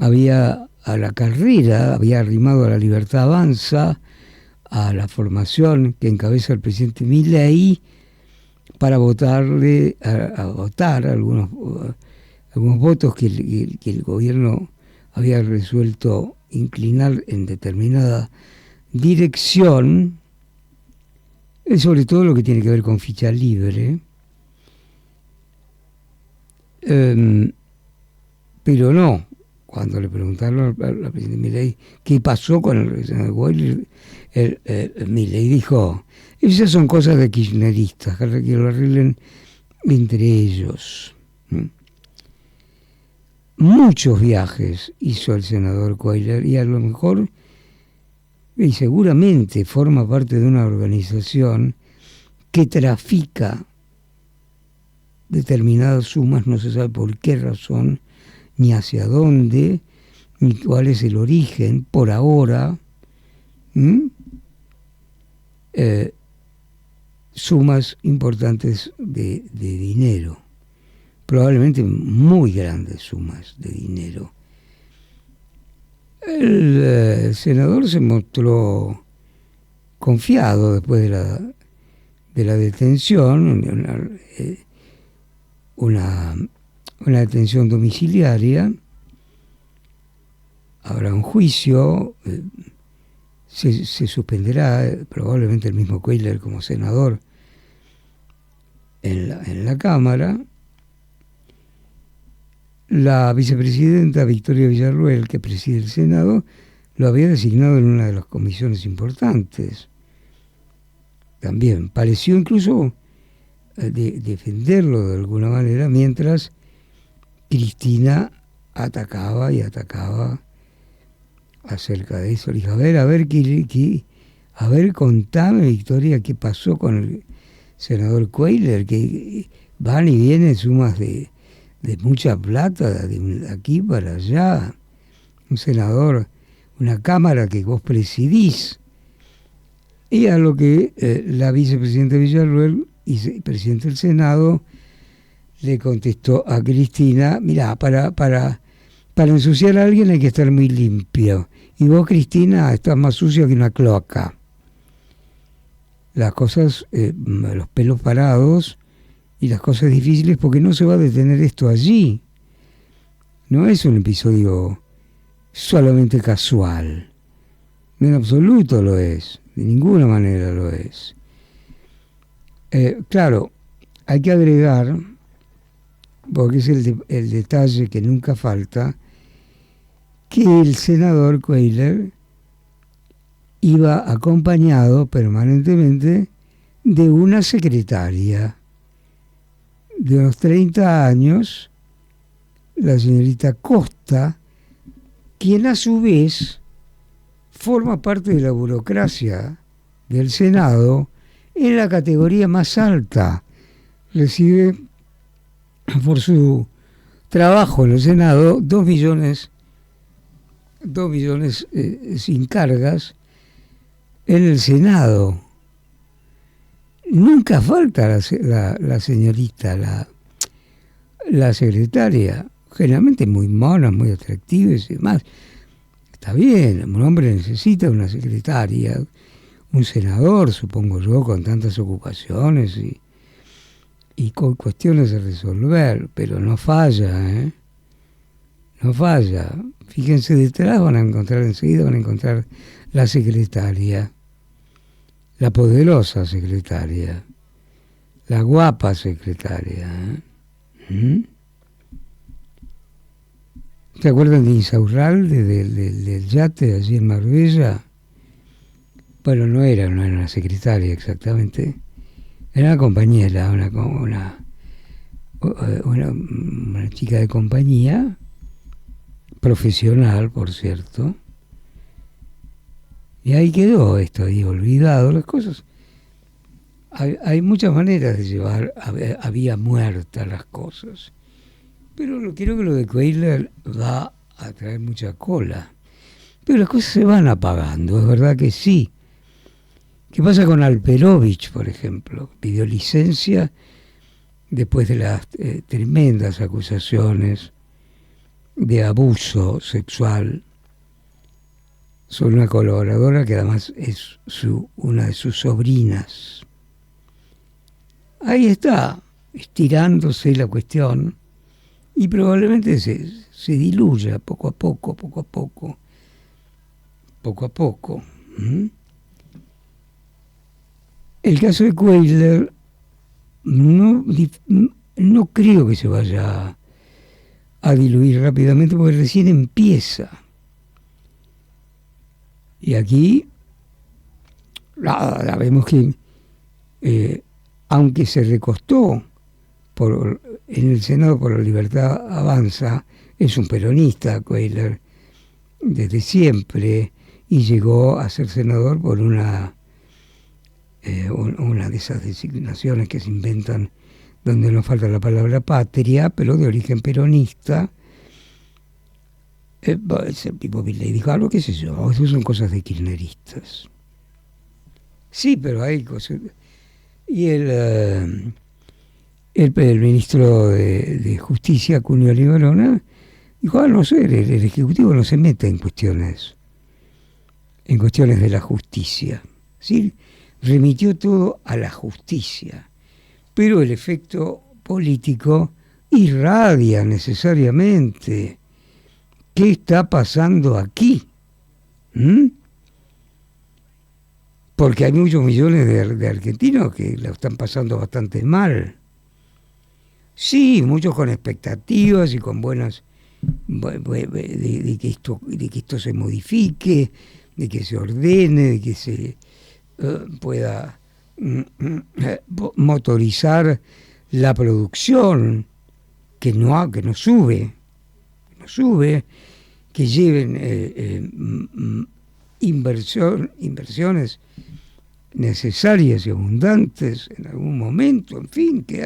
había a la carrera, había arrimado a La Libertad Avanza, a la formación que encabeza el presidente Milei, para votarle, a votar algunos votos que el gobierno había resuelto inclinar en determinada dirección, sobre todo lo que tiene que ver con ficha libre. Pero no, cuando le preguntaron al presidente Milei qué pasó con el senador Cuéllar, Milei dijo, esas son cosas de kirchneristas, que lo arreglen entre ellos. Muchos viajes hizo el senador Cuéllar, y a lo mejor, y seguramente forma parte de una organización que trafica determinadas sumas, no se sabe por qué razón, ni hacia dónde, ni cuál es el origen, por ahora, sumas importantes de dinero, probablemente muy grandes sumas de dinero. El senador se mostró confiado después de la detención, una detención domiciliaria. Habrá un juicio, se suspenderá, probablemente el mismo Cuéllar como senador en la Cámara. La vicepresidenta Victoria Villarruel, que preside el Senado, lo había designado en una de las comisiones importantes. También pareció incluso defenderlo de alguna manera, mientras Cristina atacaba acerca de eso. Le dije, a ver, contame, Victoria, qué pasó con el senador Cuéllar, que van y vienen sumas de mucha plata, de aquí para allá. Un senador, una cámara que vos presidís, Y a lo que la vicepresidenta Villarruel y presidente del Senado le contestó a Cristina: mirá, para ensuciar a alguien hay que estar muy limpio. Y vos, Cristina, estás más sucia que una cloaca. Las cosas, los pelos parados y las cosas difíciles, porque no se va a detener esto allí. No es un episodio solamente casual. En absoluto lo es. De ninguna manera lo es. Claro, hay que agregar, porque es el detalle que nunca falta, que el senador Cuéllar iba acompañado permanentemente de una secretaria de unos 30 años, la señorita Costa, quien a su vez forma parte de la burocracia del Senado en la categoría más alta. Recibe por su trabajo en el Senado 2 millones sin cargas en el Senado. Nunca falta la señorita, la secretaria, generalmente muy mona, muy atractiva y demás. Está bien, un hombre necesita una secretaria, un senador, supongo yo, con tantas ocupaciones y con cuestiones de resolver, pero no falla, ¿eh? No falla. Fíjense, detrás van a encontrar la secretaria, la poderosa secretaria, la guapa secretaria. ¿Se acuerdan de Insaurralde, del yate allí en Marbella? Bueno, no era una secretaria exactamente, era una compañera, una chica de compañía, profesional, por cierto. Y ahí quedó esto, ahí olvidado las cosas. Hay muchas maneras de llevar a vía muerta las cosas. Pero creo que lo de Cuéllar va a traer mucha cola. Pero las cosas se van apagando, es verdad que sí. ¿Qué pasa con Alperovich, por ejemplo? Pidió licencia después de las tremendas acusaciones de abuso sexual sobre una colaboradora que además es una de sus sobrinas. Ahí está, estirándose la cuestión, y probablemente se diluya poco a poco. El caso de Cuéllar no creo que se vaya a diluir rápidamente, porque recién empieza. Y aquí la vemos que, aunque se recostó en el Senado por la Libertad Avanza, es un peronista, Cuéllar, desde siempre, y llegó a ser senador por una de esas designaciones que se inventan donde no falta la palabra patria, pero de origen peronista. Ese tipo le dijo algo, qué sé yo, eso son cosas de kirchneristas. Sí, pero hay cosas. Y el ministro de Justicia, Cunio Libarona, dijo: no sé, el Ejecutivo no se mete en cuestiones de la justicia. ¿Sí? Remitió todo a la justicia, pero el efecto político irradia necesariamente. ¿Qué está pasando aquí? Porque hay muchos millones de argentinos que lo están pasando bastante mal. Sí, muchos con expectativas y con buenas de que esto se modifique, de que se ordene, de que se pueda motorizar la producción, que no sube, que lleven inversiones necesarias y abundantes en algún momento, en fin, que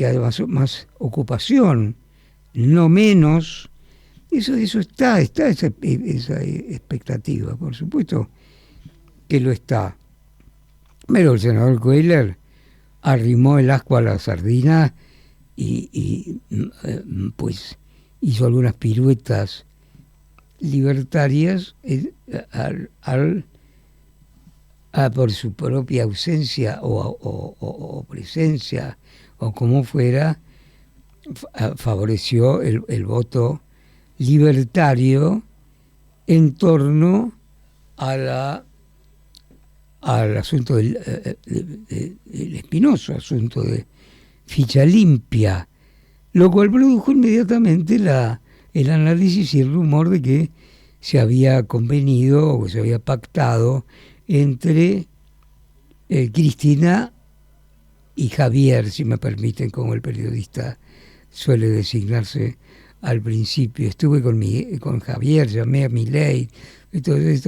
además más ocupación, no menos. Eso está esa expectativa, por supuesto que lo está. Pero el senador Cuellar arrimó el ascua a la sardina y pues hizo algunas piruetas libertarias por su propia ausencia o presencia o como fuera, favoreció el voto libertario en torno al asunto del espinoso asunto de ficha limpia, lo cual produjo inmediatamente el análisis y el rumor de que se había convenido o se había pactado entre Cristina y Javier, si me permiten, como el periodista suele designarse al principio. Estuve con Javier, llamé a Milei, entonces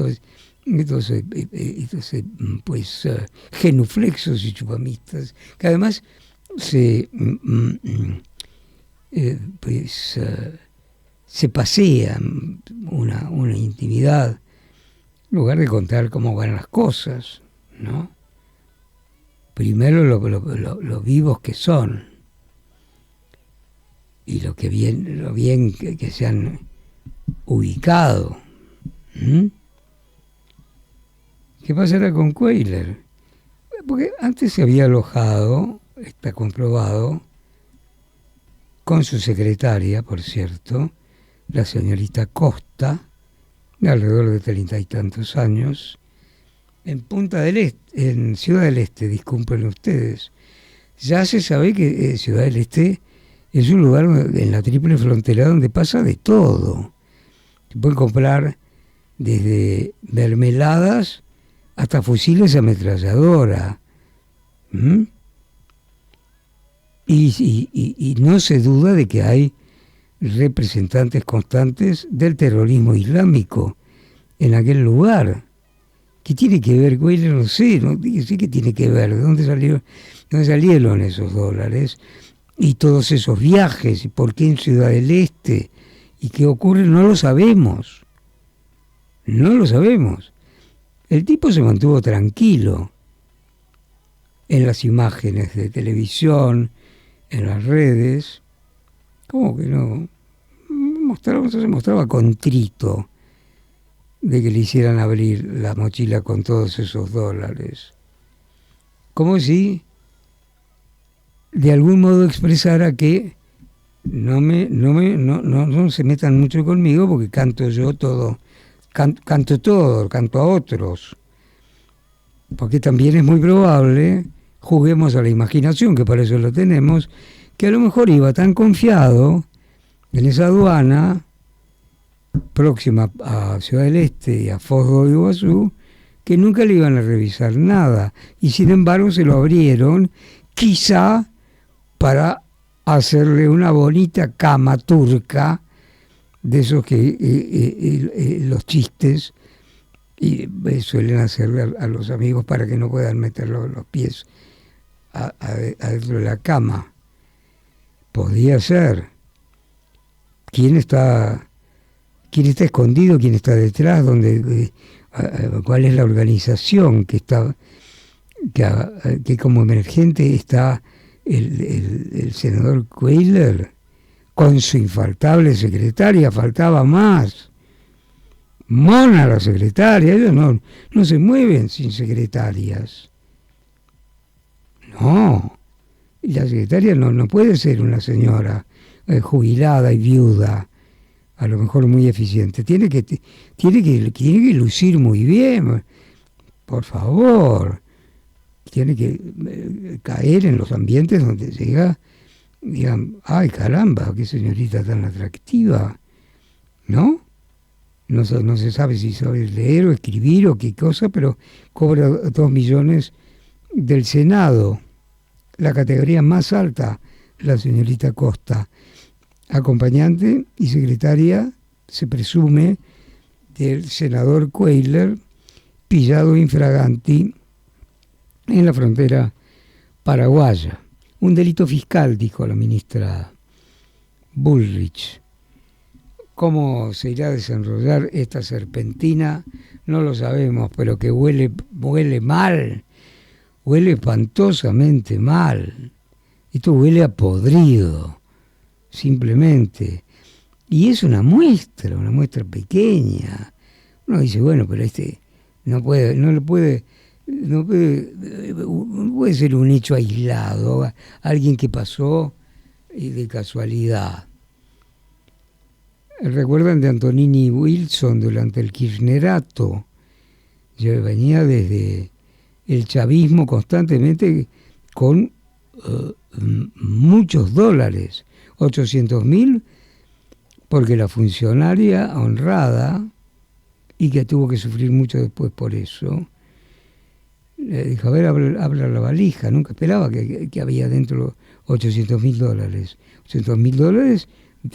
pues genuflexos y chupamistas, que además se pasean una intimidad en lugar de contar cómo van las cosas, ¿no? Primero lo vivos que son y lo bien que se han ubicado. ¿Qué pasará con Cuellar? Porque antes se había alojado, está comprobado, con su secretaria, por cierto, la señorita Costa, de alrededor de 30 y tantos años, en Punta del Este, en Ciudad del Este, disculpen ustedes. Ya se sabe que Ciudad del Este es un lugar en la triple frontera donde pasa de todo. Se pueden comprar desde mermeladas hasta fusiles ametralladora. Y no se duda de que hay representantes constantes del terrorismo islámico en aquel lugar. ¿Qué tiene que ver, güey? No sé, no sé qué tiene que ver, ¿de dónde salieron esos dólares? Y todos esos viajes, y por qué en Ciudad del Este, y qué ocurre, no lo sabemos. No lo sabemos. El tipo se mantuvo tranquilo en las imágenes de televisión, en las redes, como que no, se mostraba contrito de que le hicieran abrir la mochila con todos esos dólares. Como si de algún modo expresara que no se metan mucho conmigo porque canto yo todo, canto a otros. Porque también es muy probable, juguemos a la imaginación, que para eso lo tenemos, que a lo mejor iba tan confiado en esa aduana próxima a Ciudad del Este y a Foz do Iguazú, que nunca le iban a revisar nada. Y sin embargo se lo abrieron, quizá para hacerle una bonita cama turca, de esos que los chistes y suelen hacerle a los amigos para que no puedan meter los pies adentro de la cama. Podía ser. ¿Quién está escondido? ¿Quién está detrás? ¿Cuál es la organización que como emergente está el senador Cuellar con su infaltable secretaria? Faltaba más. Mona la secretaria, ellos no se mueven sin secretarias. No, y la secretaria no puede ser una señora jubilada y viuda, a lo mejor muy eficiente. Tiene que lucir muy bien, por favor. Tiene que caer en los ambientes donde llega, digan, ay caramba, qué señorita tan atractiva, ¿no? No se sabe si sabe leer o escribir o qué cosa, pero cobra 2 millones del Senado, la categoría más alta, la señorita Costa, acompañante y secretaria, se presume, del senador Cuellar, pillado infraganti en la frontera paraguaya. Un delito fiscal, dijo la ministra Bullrich. ¿Cómo se irá a desenrollar esta serpentina? No lo sabemos, pero que huele mal. huele espantosamente mal. Esto huele a podrido, simplemente. Y es una muestra pequeña. Uno dice, bueno, pero no puede ser un hecho aislado, alguien que pasó de casualidad. ¿Recuerdan de Antonini Wilson durante el kirchnerato? Yo venía desde el chavismo constantemente con muchos dólares, 800.000, porque la funcionaria honrada, y que tuvo que sufrir mucho después por eso, le dijo, a ver, abra la valija. Nunca esperaba que había dentro $800.000. $800.000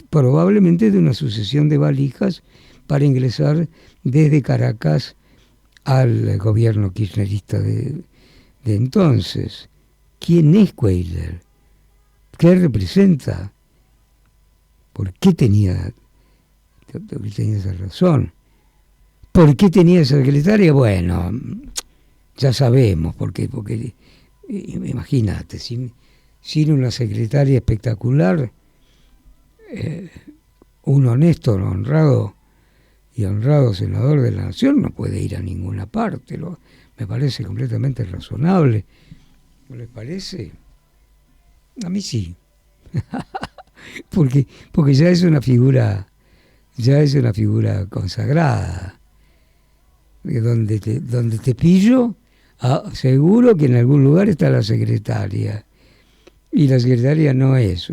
probablemente de una sucesión de valijas para ingresar desde Caracas al gobierno kirchnerista de entonces. ¿Quién es Cuéllar? ¿Qué representa? ¿Por qué tenía esa razón? ¿Por qué tenía esa secretaria? Bueno, ya sabemos por qué. Porque imagínate, sin una secretaria espectacular, un honesto, honrado senador de la nación no puede ir a ninguna parte. Me parece completamente razonable. ¿No les parece? A mí sí. porque ya es una figura consagrada. Donde te pillo, seguro que en algún lugar está la secretaria. Y la secretaria no es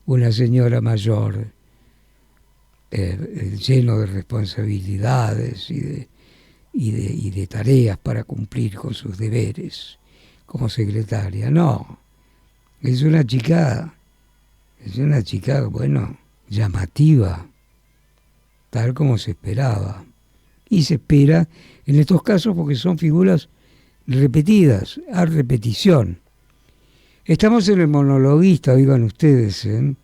una señora mayor, lleno de responsabilidades y de tareas para cumplir con sus deberes como secretaria. No, es una chica, bueno, llamativa, tal como se esperaba. Y se espera en estos casos porque son figuras repetidas, a repetición. Estamos en el monologuista, oigan ustedes, ¿eh?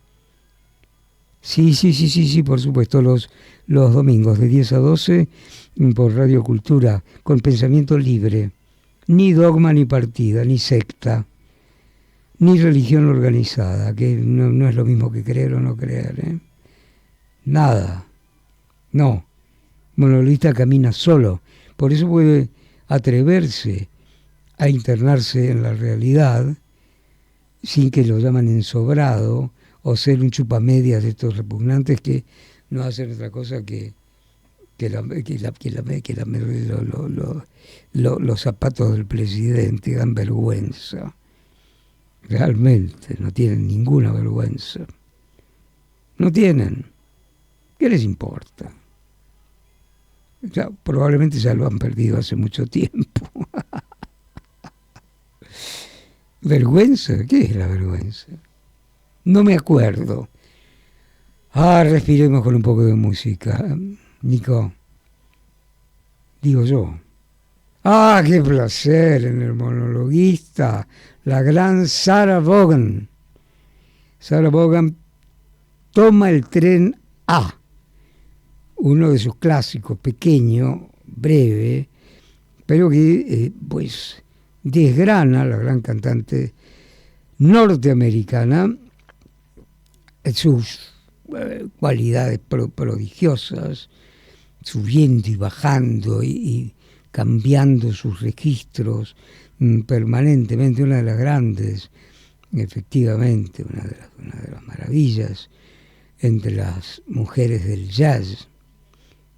Sí, por supuesto, los domingos de 10 a 12 por Radio Cultura, con pensamiento libre. Ni dogma ni partida, ni secta, ni religión organizada, que no es lo mismo que creer o no creer, ¿eh? Nada. No. Monologuista camina solo, por eso puede atreverse a internarse en la realidad sin que lo llaman ensobrado o ser un chupamedias de estos repugnantes que no hacen otra cosa que los zapatos del presidente. Dan vergüenza, realmente no tienen ninguna vergüenza, no tienen. ¿Qué les importa? Probablemente ya lo han perdido hace mucho tiempo. ¿Vergüenza? ¿Qué es la vergüenza? No me acuerdo. Respiremos con un poco de música, Nico. Digo yo. Qué placer en el monologuista, la gran Sarah Vaughan. Sarah Vaughan toma el tren A, uno de sus clásicos, pequeño, breve, pero que pues desgrana, la gran cantante norteamericana, sus cualidades prodigiosas, subiendo y bajando y cambiando sus registros permanentemente. Una de las grandes, efectivamente, una de las maravillas entre las mujeres del jazz,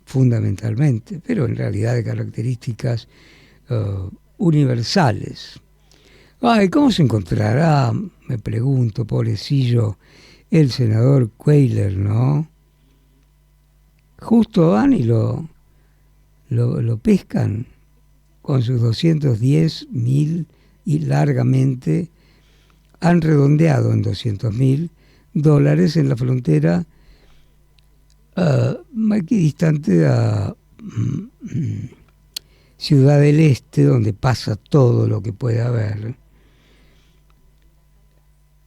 fundamentalmente, pero en realidad de características universales. ¿Cómo se encontrará, me pregunto, pobrecillo, el senador Cuéllar, no? Justo van y lo pescan con sus 210.000 y largamente han redondeado en $200.000 en la frontera aquí distante a Ciudad del Este, donde pasa todo lo que puede haber,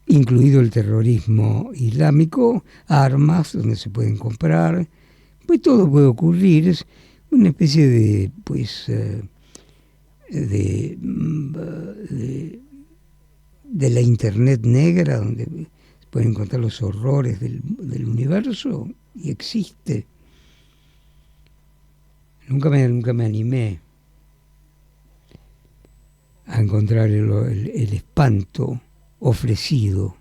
incluido el terrorismo islámico, armas donde se pueden comprar, pues todo puede ocurrir. Es una especie de de, de la Internet negra, donde se pueden encontrar los horrores del universo, y existe. Nunca me animé a encontrar el espanto ofrecido.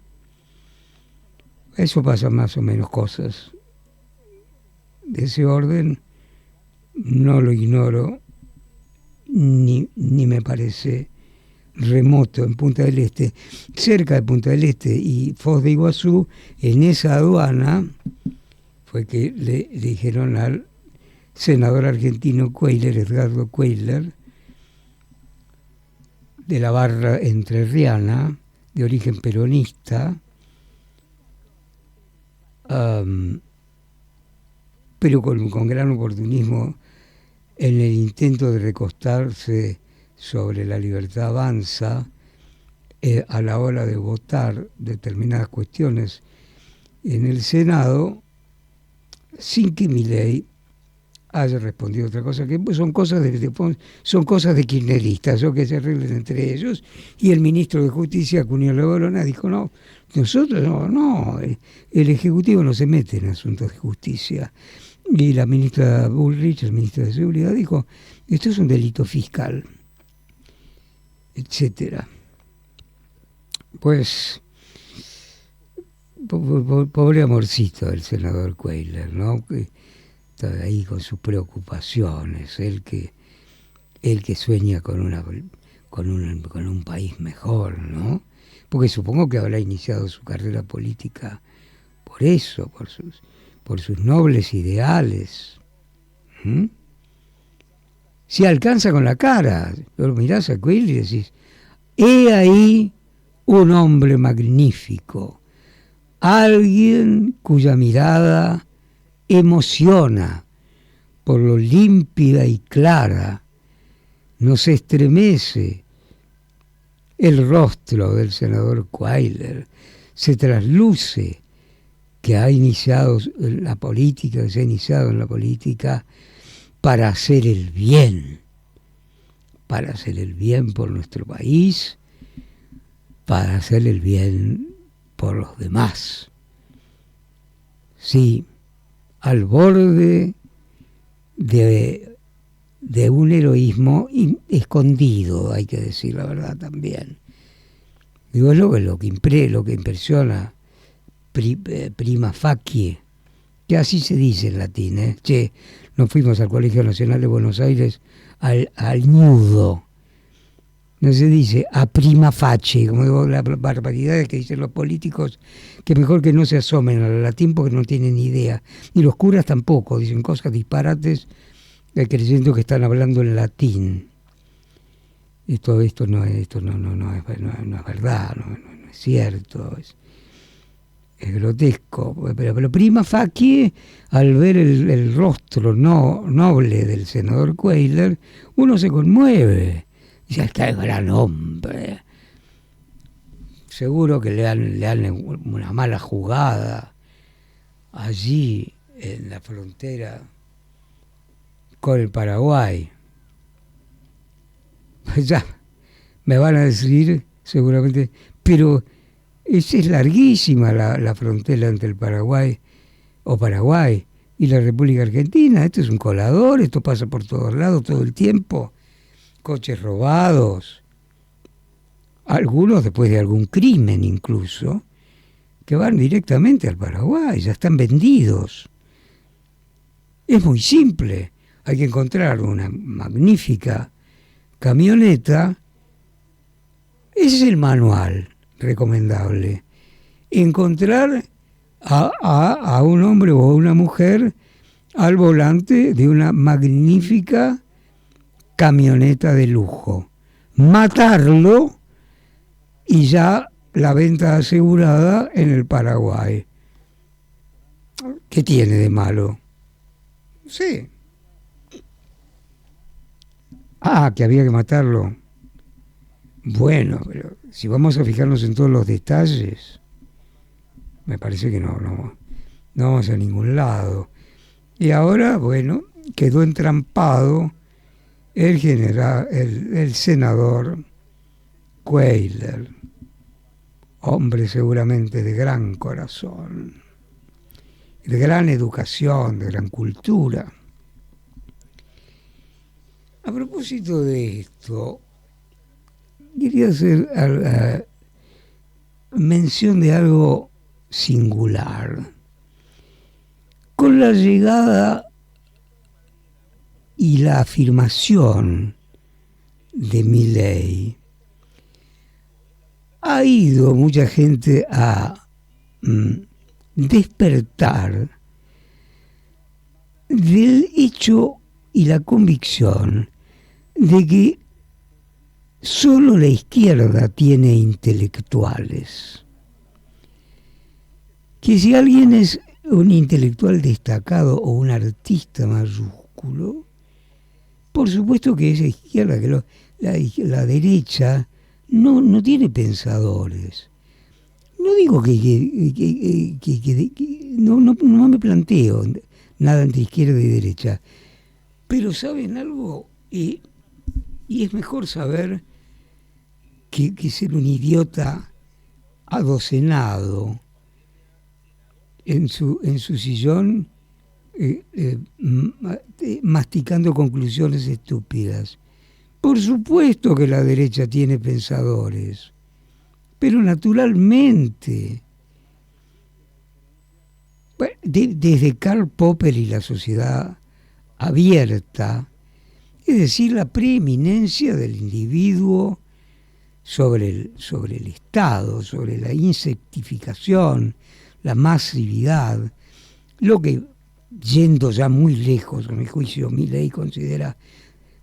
Eso pasa más o menos cosas de ese orden, no lo ignoro, ni me parece remoto. En Punta del Este, cerca de Punta del Este y Foz de Iguazú, en esa aduana fue que le dijeron al senador argentino Cuéllar, Edgardo Cuéllar, de la barra entrerriana, de origen peronista, pero con gran oportunismo en el intento de recostarse sobre la libertad avanza a la hora de votar determinadas cuestiones en el Senado, sin que Milei haya respondido otra cosa, que son cosas de kirchneristas, o que se arreglen entre ellos, y el ministro de Justicia, Cunio Levorona, dijo, no, nosotros no, el Ejecutivo no se mete en asuntos de justicia. Y la ministra Bullrich, el ministro de Seguridad, dijo, esto es un delito fiscal, etcétera. Pues, pobre amorcito del senador Cuéllar, ¿no? Que está ahí con sus preocupaciones, él que sueña con un país mejor, ¿no? Porque supongo que habrá iniciado su carrera política por eso, por sus nobles ideales. Si alcanza con la cara, lo mirás a Cuéllar y decís, he ahí un hombre magnífico, alguien cuya mirada emociona por lo límpida y clara, nos estremece el rostro del senador Cuéllar, se trasluce que ha iniciado la política, que se ha iniciado en la política para hacer el bien por nuestro país, para hacer el bien por los demás. Sí, al borde de un heroísmo escondido, hay que decir la verdad también. Digo, es lo que impresiona, prima facie, que así se dice en latín, ¿eh? Che, nos fuimos al Colegio Nacional de Buenos Aires al ñudo. No se dice a prima facie, como digo, las barbaridades que dicen los políticos, que mejor que no se asomen al latín porque no tienen ni idea. Y los curas tampoco, dicen cosas disparates creyendo que están hablando en latín. Esto no es verdad, no es cierto, es grotesco. Pero prima facie, al ver el rostro noble del senador Cuéllar, uno se conmueve. Dice, está el gran hombre. Seguro que le dan una mala jugada allí en la frontera con el Paraguay. Pues ya me van a decir seguramente, pero es larguísima la frontera entre el Paraguay y la República Argentina. Esto es un colador, esto pasa por todos lados todo el tiempo. Coches robados, algunos después de algún crimen incluso, que van directamente al Paraguay, ya están vendidos. Es muy simple, hay que encontrar una magnífica camioneta, ese es el manual recomendable, encontrar a un hombre o a una mujer al volante de una magnífica camioneta de lujo, matarlo y ya la venta asegurada en el Paraguay. ¿Qué tiene de malo? Sí. Que había que matarlo. Bueno, pero si vamos a fijarnos en todos los detalles, me parece que no vamos a ningún lado. Y ahora, bueno, quedó entrampado el senador Cuellar, hombre seguramente de gran corazón, de gran educación, de gran cultura. A propósito de esto, quería hacer mención de algo singular. Con la llegada y la afirmación de Milei, ha ido mucha gente a despertar del hecho y la convicción de que solo la izquierda tiene intelectuales. Que si alguien es un intelectual destacado o un artista mayúsculo, por supuesto que esa izquierda, que la derecha no tiene pensadores. No digo que no me planteo nada entre izquierda y derecha, pero ¿saben algo? Y es mejor saber que ser un idiota adocenado en su sillón masticando conclusiones estúpidas. Por supuesto que la derecha tiene pensadores, pero naturalmente. Bueno, desde Karl Popper y la sociedad abierta, es decir, la preeminencia del individuo sobre el Estado, sobre la insectificación, la masividad, lo que, yendo ya muy lejos, a mi juicio, Milei considera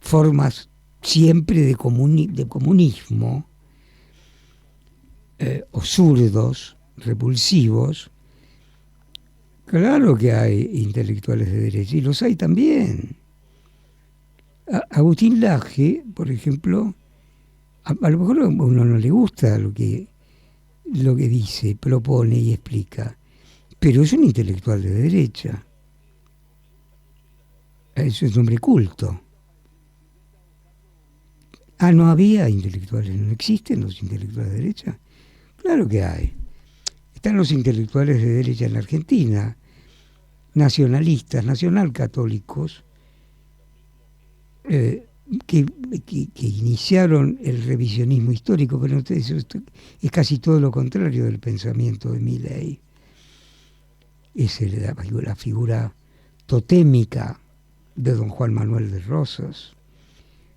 formas siempre de comunismo, o zurdos, repulsivos. Claro que hay intelectuales de derecha, y los hay también. Agustín Laje, por ejemplo, a lo mejor a uno no le gusta lo que dice, propone y explica, pero es un intelectual de derecha. Eso es un hombre culto. No había intelectuales, no existen los intelectuales de derecha. Claro que hay. Están los intelectuales de derecha en la Argentina, nacionalistas, nacionalcatólicos, que iniciaron el revisionismo histórico, pero eso es casi todo lo contrario del pensamiento de Milei. Es la figura totémica de don Juan Manuel de Rosas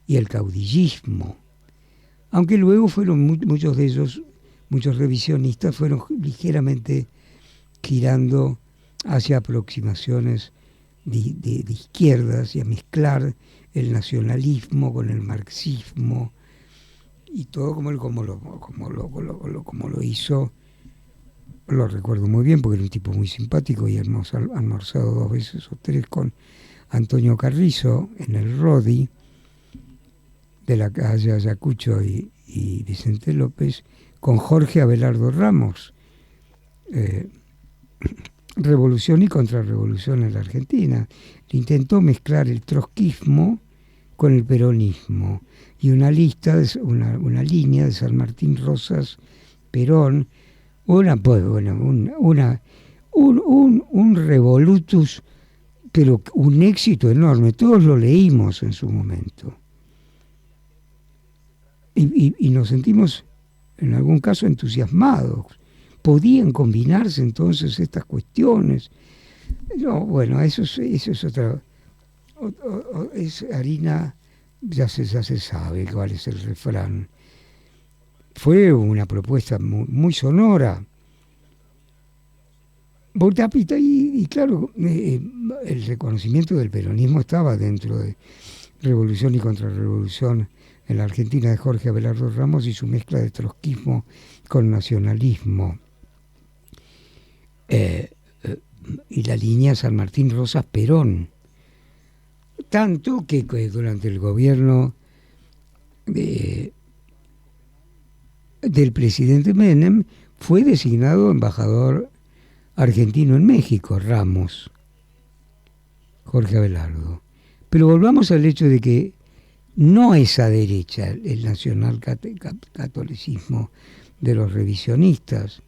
y el caudillismo, aunque luego fueron muchos de ellos, muchos revisionistas fueron ligeramente girando hacia aproximaciones de izquierdas y a mezclar el nacionalismo con el marxismo y todo como lo hizo. Lo recuerdo muy bien porque era un tipo muy simpático y hemos almorzado 2 veces o 3 con Antonio Carrizo en el Rodi de la calle Ayacucho y Vicente López, con Jorge Abelardo Ramos, revolución y contrarrevolución en la Argentina. Intentó mezclar el trotskismo con el peronismo y una línea de San Martín, Rosas, Perón, un revolutus, pero un éxito enorme. Todos lo leímos en su momento. Y nos sentimos, en algún caso, entusiasmados. ¿Podían combinarse entonces estas cuestiones? No, bueno, eso es otra... es harina, ya se sabe cuál es el refrán. Fue una propuesta muy sonora. Y claro, el reconocimiento del peronismo estaba dentro de Revolución y Contrarrevolución en la Argentina de Jorge Abelardo Ramos y su mezcla de trotskismo con nacionalismo. Y la línea San Martín, Rosas, Perón. Tanto que durante el gobierno del presidente Menem fue designado embajador argentino en México, Ramos, Jorge Abelardo. Pero volvamos al hecho de que no esa derecha, el nacionalcatolicismo de los revisionistas,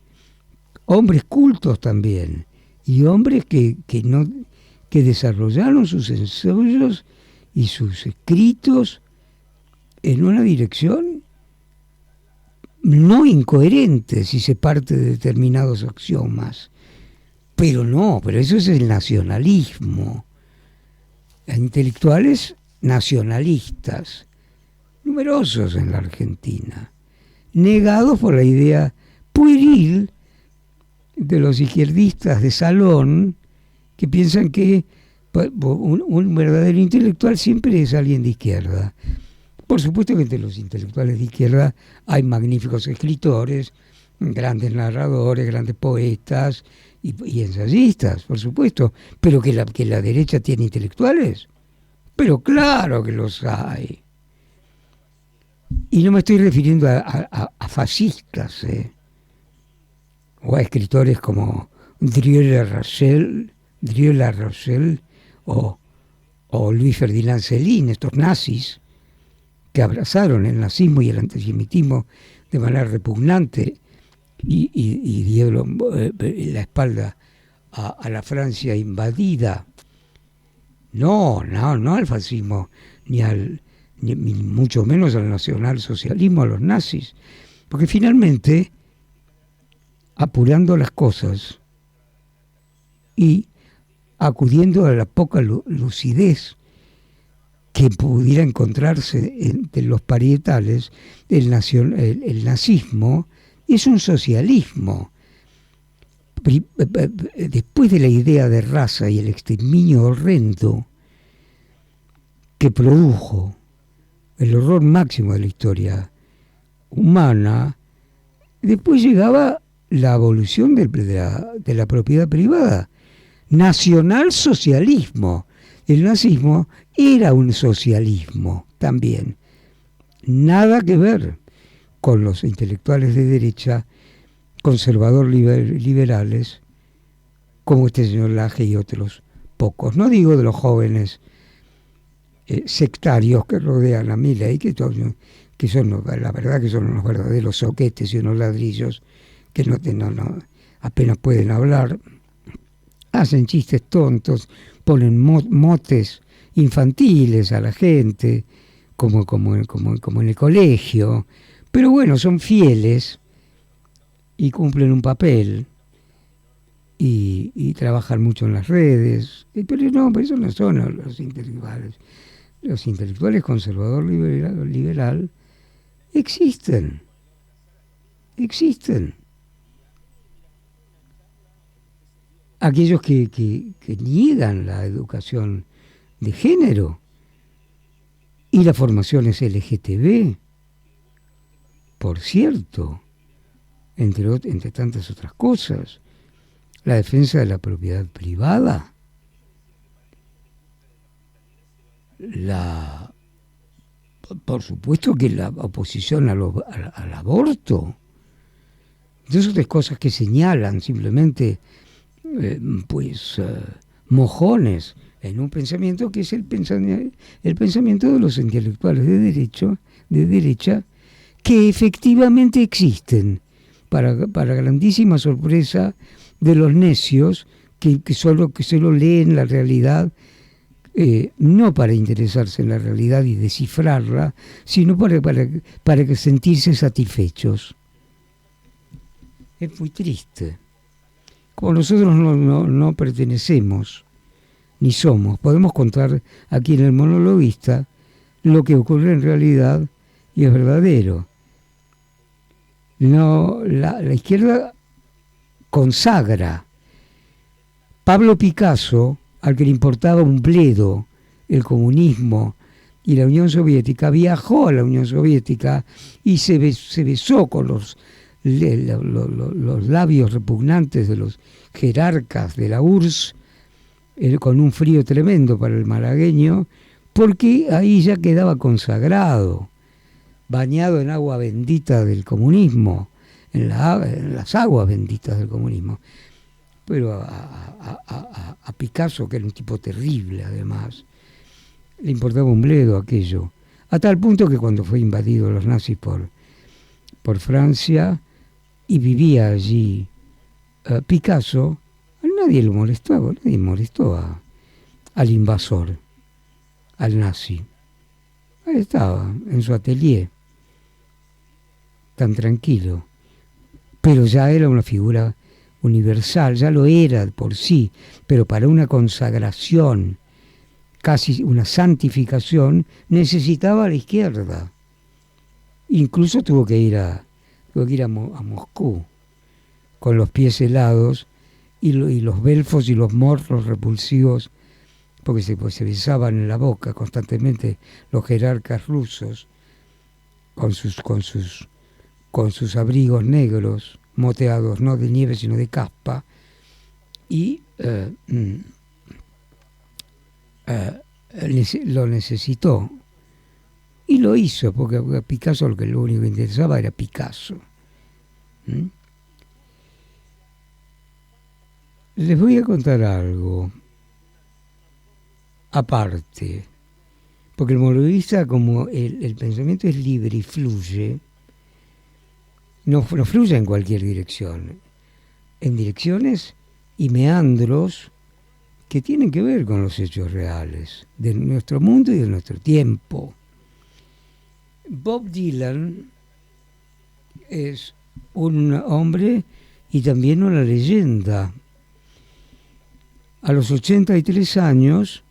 hombres cultos también, y hombres que desarrollaron sus ensayos y sus escritos en una dirección no incoherente si se parte de determinados axiomas. Pero eso es el nacionalismo. Intelectuales nacionalistas, numerosos en la Argentina, negados por la idea pueril de los izquierdistas de salón, que piensan que un verdadero intelectual siempre es alguien de izquierda. Por supuesto que entre los intelectuales de izquierda hay magníficos escritores, grandes narradores, grandes poetas y ensayistas, por supuesto, pero que la derecha tiene intelectuales, pero claro que los hay. Y no me estoy refiriendo a fascistas, o a escritores como Drieu-La Rochelle o Luis Ferdinand Céline, estos nazis que abrazaron el nazismo y el antisemitismo de manera repugnante y dieron la espalda a la Francia invadida. No al fascismo, ni mucho menos al nacionalsocialismo, a los nazis. Porque finalmente, apurando las cosas y acudiendo a la poca lucidez que pudiera encontrarse entre los parietales, el nazismo es un socialismo. Después de la idea de raza y el exterminio horrendo que produjo el horror máximo de la historia humana, después llegaba la abolición de la propiedad privada. Nacionalsocialismo. El nazismo era un socialismo también. Nada que ver con los intelectuales de derecha, conservador-liberales, como este señor Laje y otros pocos. No digo de los jóvenes sectarios que rodean a Milei, que son, la verdad, que son unos verdaderos soquetes y unos ladrillos que no apenas pueden hablar, hacen chistes tontos, ponen motes infantiles a la gente, como en el colegio, pero bueno, son fieles y cumplen un papel y trabajan mucho en las redes, pero eso no son los intelectuales. Los intelectuales conservador-liberal existen. Aquellos que niegan la educación de género y las formaciones LGTB, por cierto, entre tantas otras cosas, la defensa de la propiedad privada, por supuesto que la oposición al aborto, de esas otras cosas que señalan simplemente mojones en un pensamiento que es el pensamiento de los intelectuales de derecha, que efectivamente existen, para grandísima sorpresa de los necios que solo leen la realidad, no para interesarse en la realidad y descifrarla, sino para sentirse satisfechos. Es muy triste. Como nosotros no pertenecemos, ni somos, podemos contar aquí en el monologuista lo que ocurre en realidad y es verdadero. La izquierda consagra. Pablo Picasso, al que le importaba un bledo el comunismo y la Unión Soviética, viajó a la Unión Soviética y se besó con los labios repugnantes de los jerarcas de la URSS, con un frío tremendo para el malagueño, porque ahí ya quedaba consagrado, bañado en agua bendita del comunismo, en las aguas benditas del comunismo. Pero a Picasso, que era un tipo terrible además, le importaba un bledo aquello. A tal punto que cuando fue invadido los nazis por Francia y vivía allí Picasso, nadie lo molestaba, nadie molestó al invasor, al nazi. Ahí estaba, en su atelier, tan tranquilo. Pero ya era una figura universal, ya lo era por sí, pero para una consagración, casi una santificación, necesitaba a la izquierda. Incluso tuvo que ir a Moscú con los pies helados y los belfos y los morros repulsivos, porque se besaban en la boca constantemente los jerarcas rusos con sus abrigos negros, moteados no de nieve sino de caspa, y lo necesitó. Y lo hizo, porque a Picasso lo único que interesaba era Picasso. Les voy a contar algo aparte, porque el monologuista, como el pensamiento es libre y fluye, no fluye en cualquier dirección, en direcciones y meandros que tienen que ver con los hechos reales de nuestro mundo y de nuestro tiempo. Bob Dylan es un hombre y también una leyenda. A los 83 años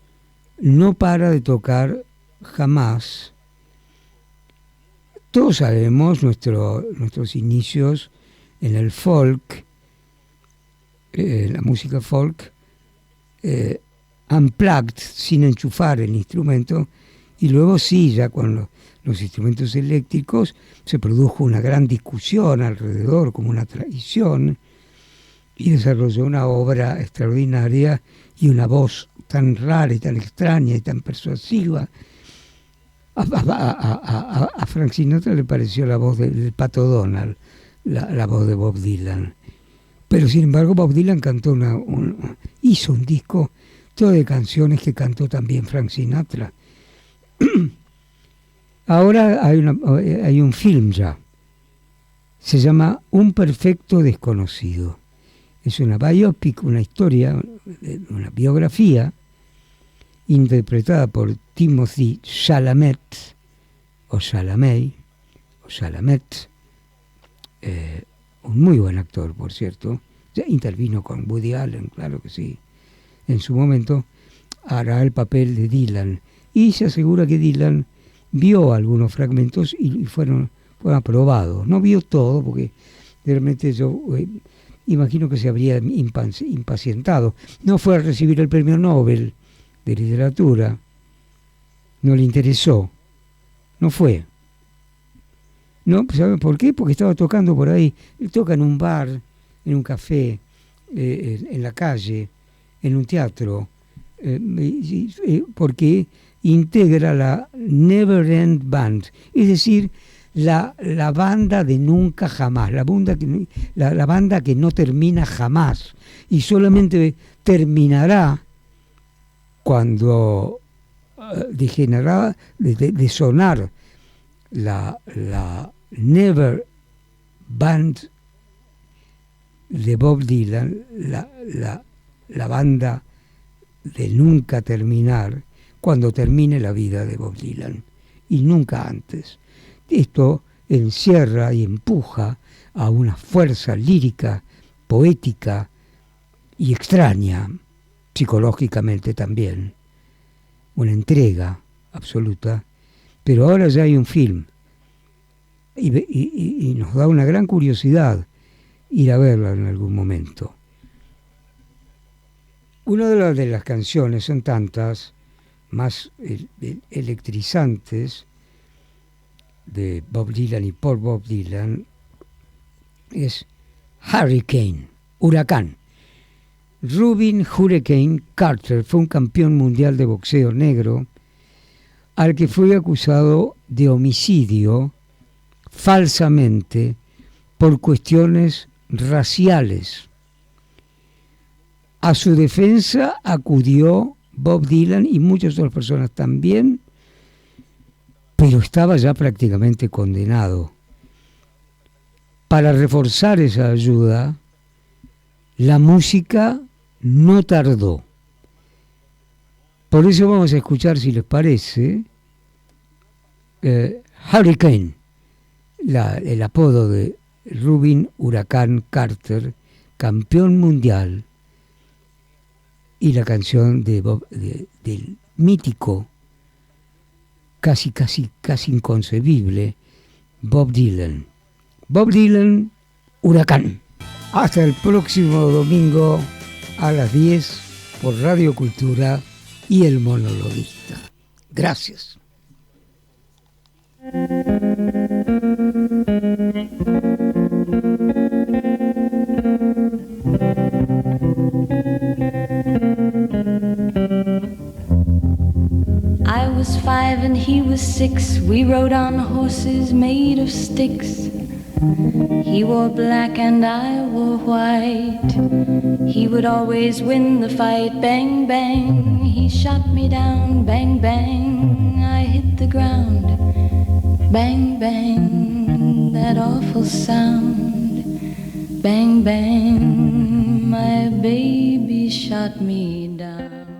no para de tocar jamás. Todos sabemos nuestros inicios en el folk, la música folk, unplugged, sin enchufar el instrumento, y luego sí, ya con los instrumentos eléctricos, se produjo una gran discusión alrededor, como una tradición, y desarrolló una obra extraordinaria y una voz tan rara y tan extraña y tan persuasiva. A Frank Sinatra le pareció la voz del Pato Donald, la voz de Bob Dylan. Pero sin embargo Bob Dylan cantó hizo un disco todo de canciones que cantó también Frank Sinatra. Ahora hay un film ya. Se llama Un perfecto desconocido. Es una biopic, una historia, una biografía interpretada por Timothy Chalamet, un muy buen actor, por cierto. Ya intervino con Woody Allen, claro que sí. En su momento hará el papel de Dylan. Y se asegura que Dylan vio algunos fragmentos y fueron aprobados. No vio todo, porque realmente yo imagino que se habría impacientado. No fue a recibir el premio Nobel de literatura, no le interesó, no fue. No, ¿saben por qué? Porque estaba tocando por ahí. Él toca en un bar, en un café, en la calle, en un teatro, porque integra la Never End Band, es decir, la banda de nunca jamás, la banda que no termina jamás y solamente terminará cuando degenerará de sonar la Never Band de Bob Dylan, la banda de nunca terminar, cuando termine la vida de Bob Dylan, y nunca antes. Esto encierra y empuja a una fuerza lírica, poética y extraña, psicológicamente también, una entrega absoluta. Pero ahora ya hay un film y nos da una gran curiosidad ir a verla en algún momento. Una de las canciones, son tantas, más electrizantes de Bob Dylan y por Bob Dylan, es Hurricane, huracán. Rubin Hurricane Carter fue un campeón mundial de boxeo negro al que fue acusado de homicidio falsamente por cuestiones raciales. A su defensa acudió Bob Dylan y muchas otras personas también, pero estaba ya prácticamente condenado. Para reforzar esa ayuda, la música no tardó. Por eso vamos a escuchar, si les parece, Hurricane, el apodo de Rubin Huracán Carter, campeón mundial, y la canción del mítico, casi inconcebible, Bob Dylan. Bob Dylan, Huracán. Hasta el próximo domingo a las 10 por Radio Cultura y El Monologuista. Gracias. I was 5 and he was 6. We rode on horses made of sticks. He wore black and I wore white. He would always win the fight. Bang, bang, he shot me down. Bang, bang, I hit the ground. Bang, bang, that awful sound. Bang, bang, my baby shot me down.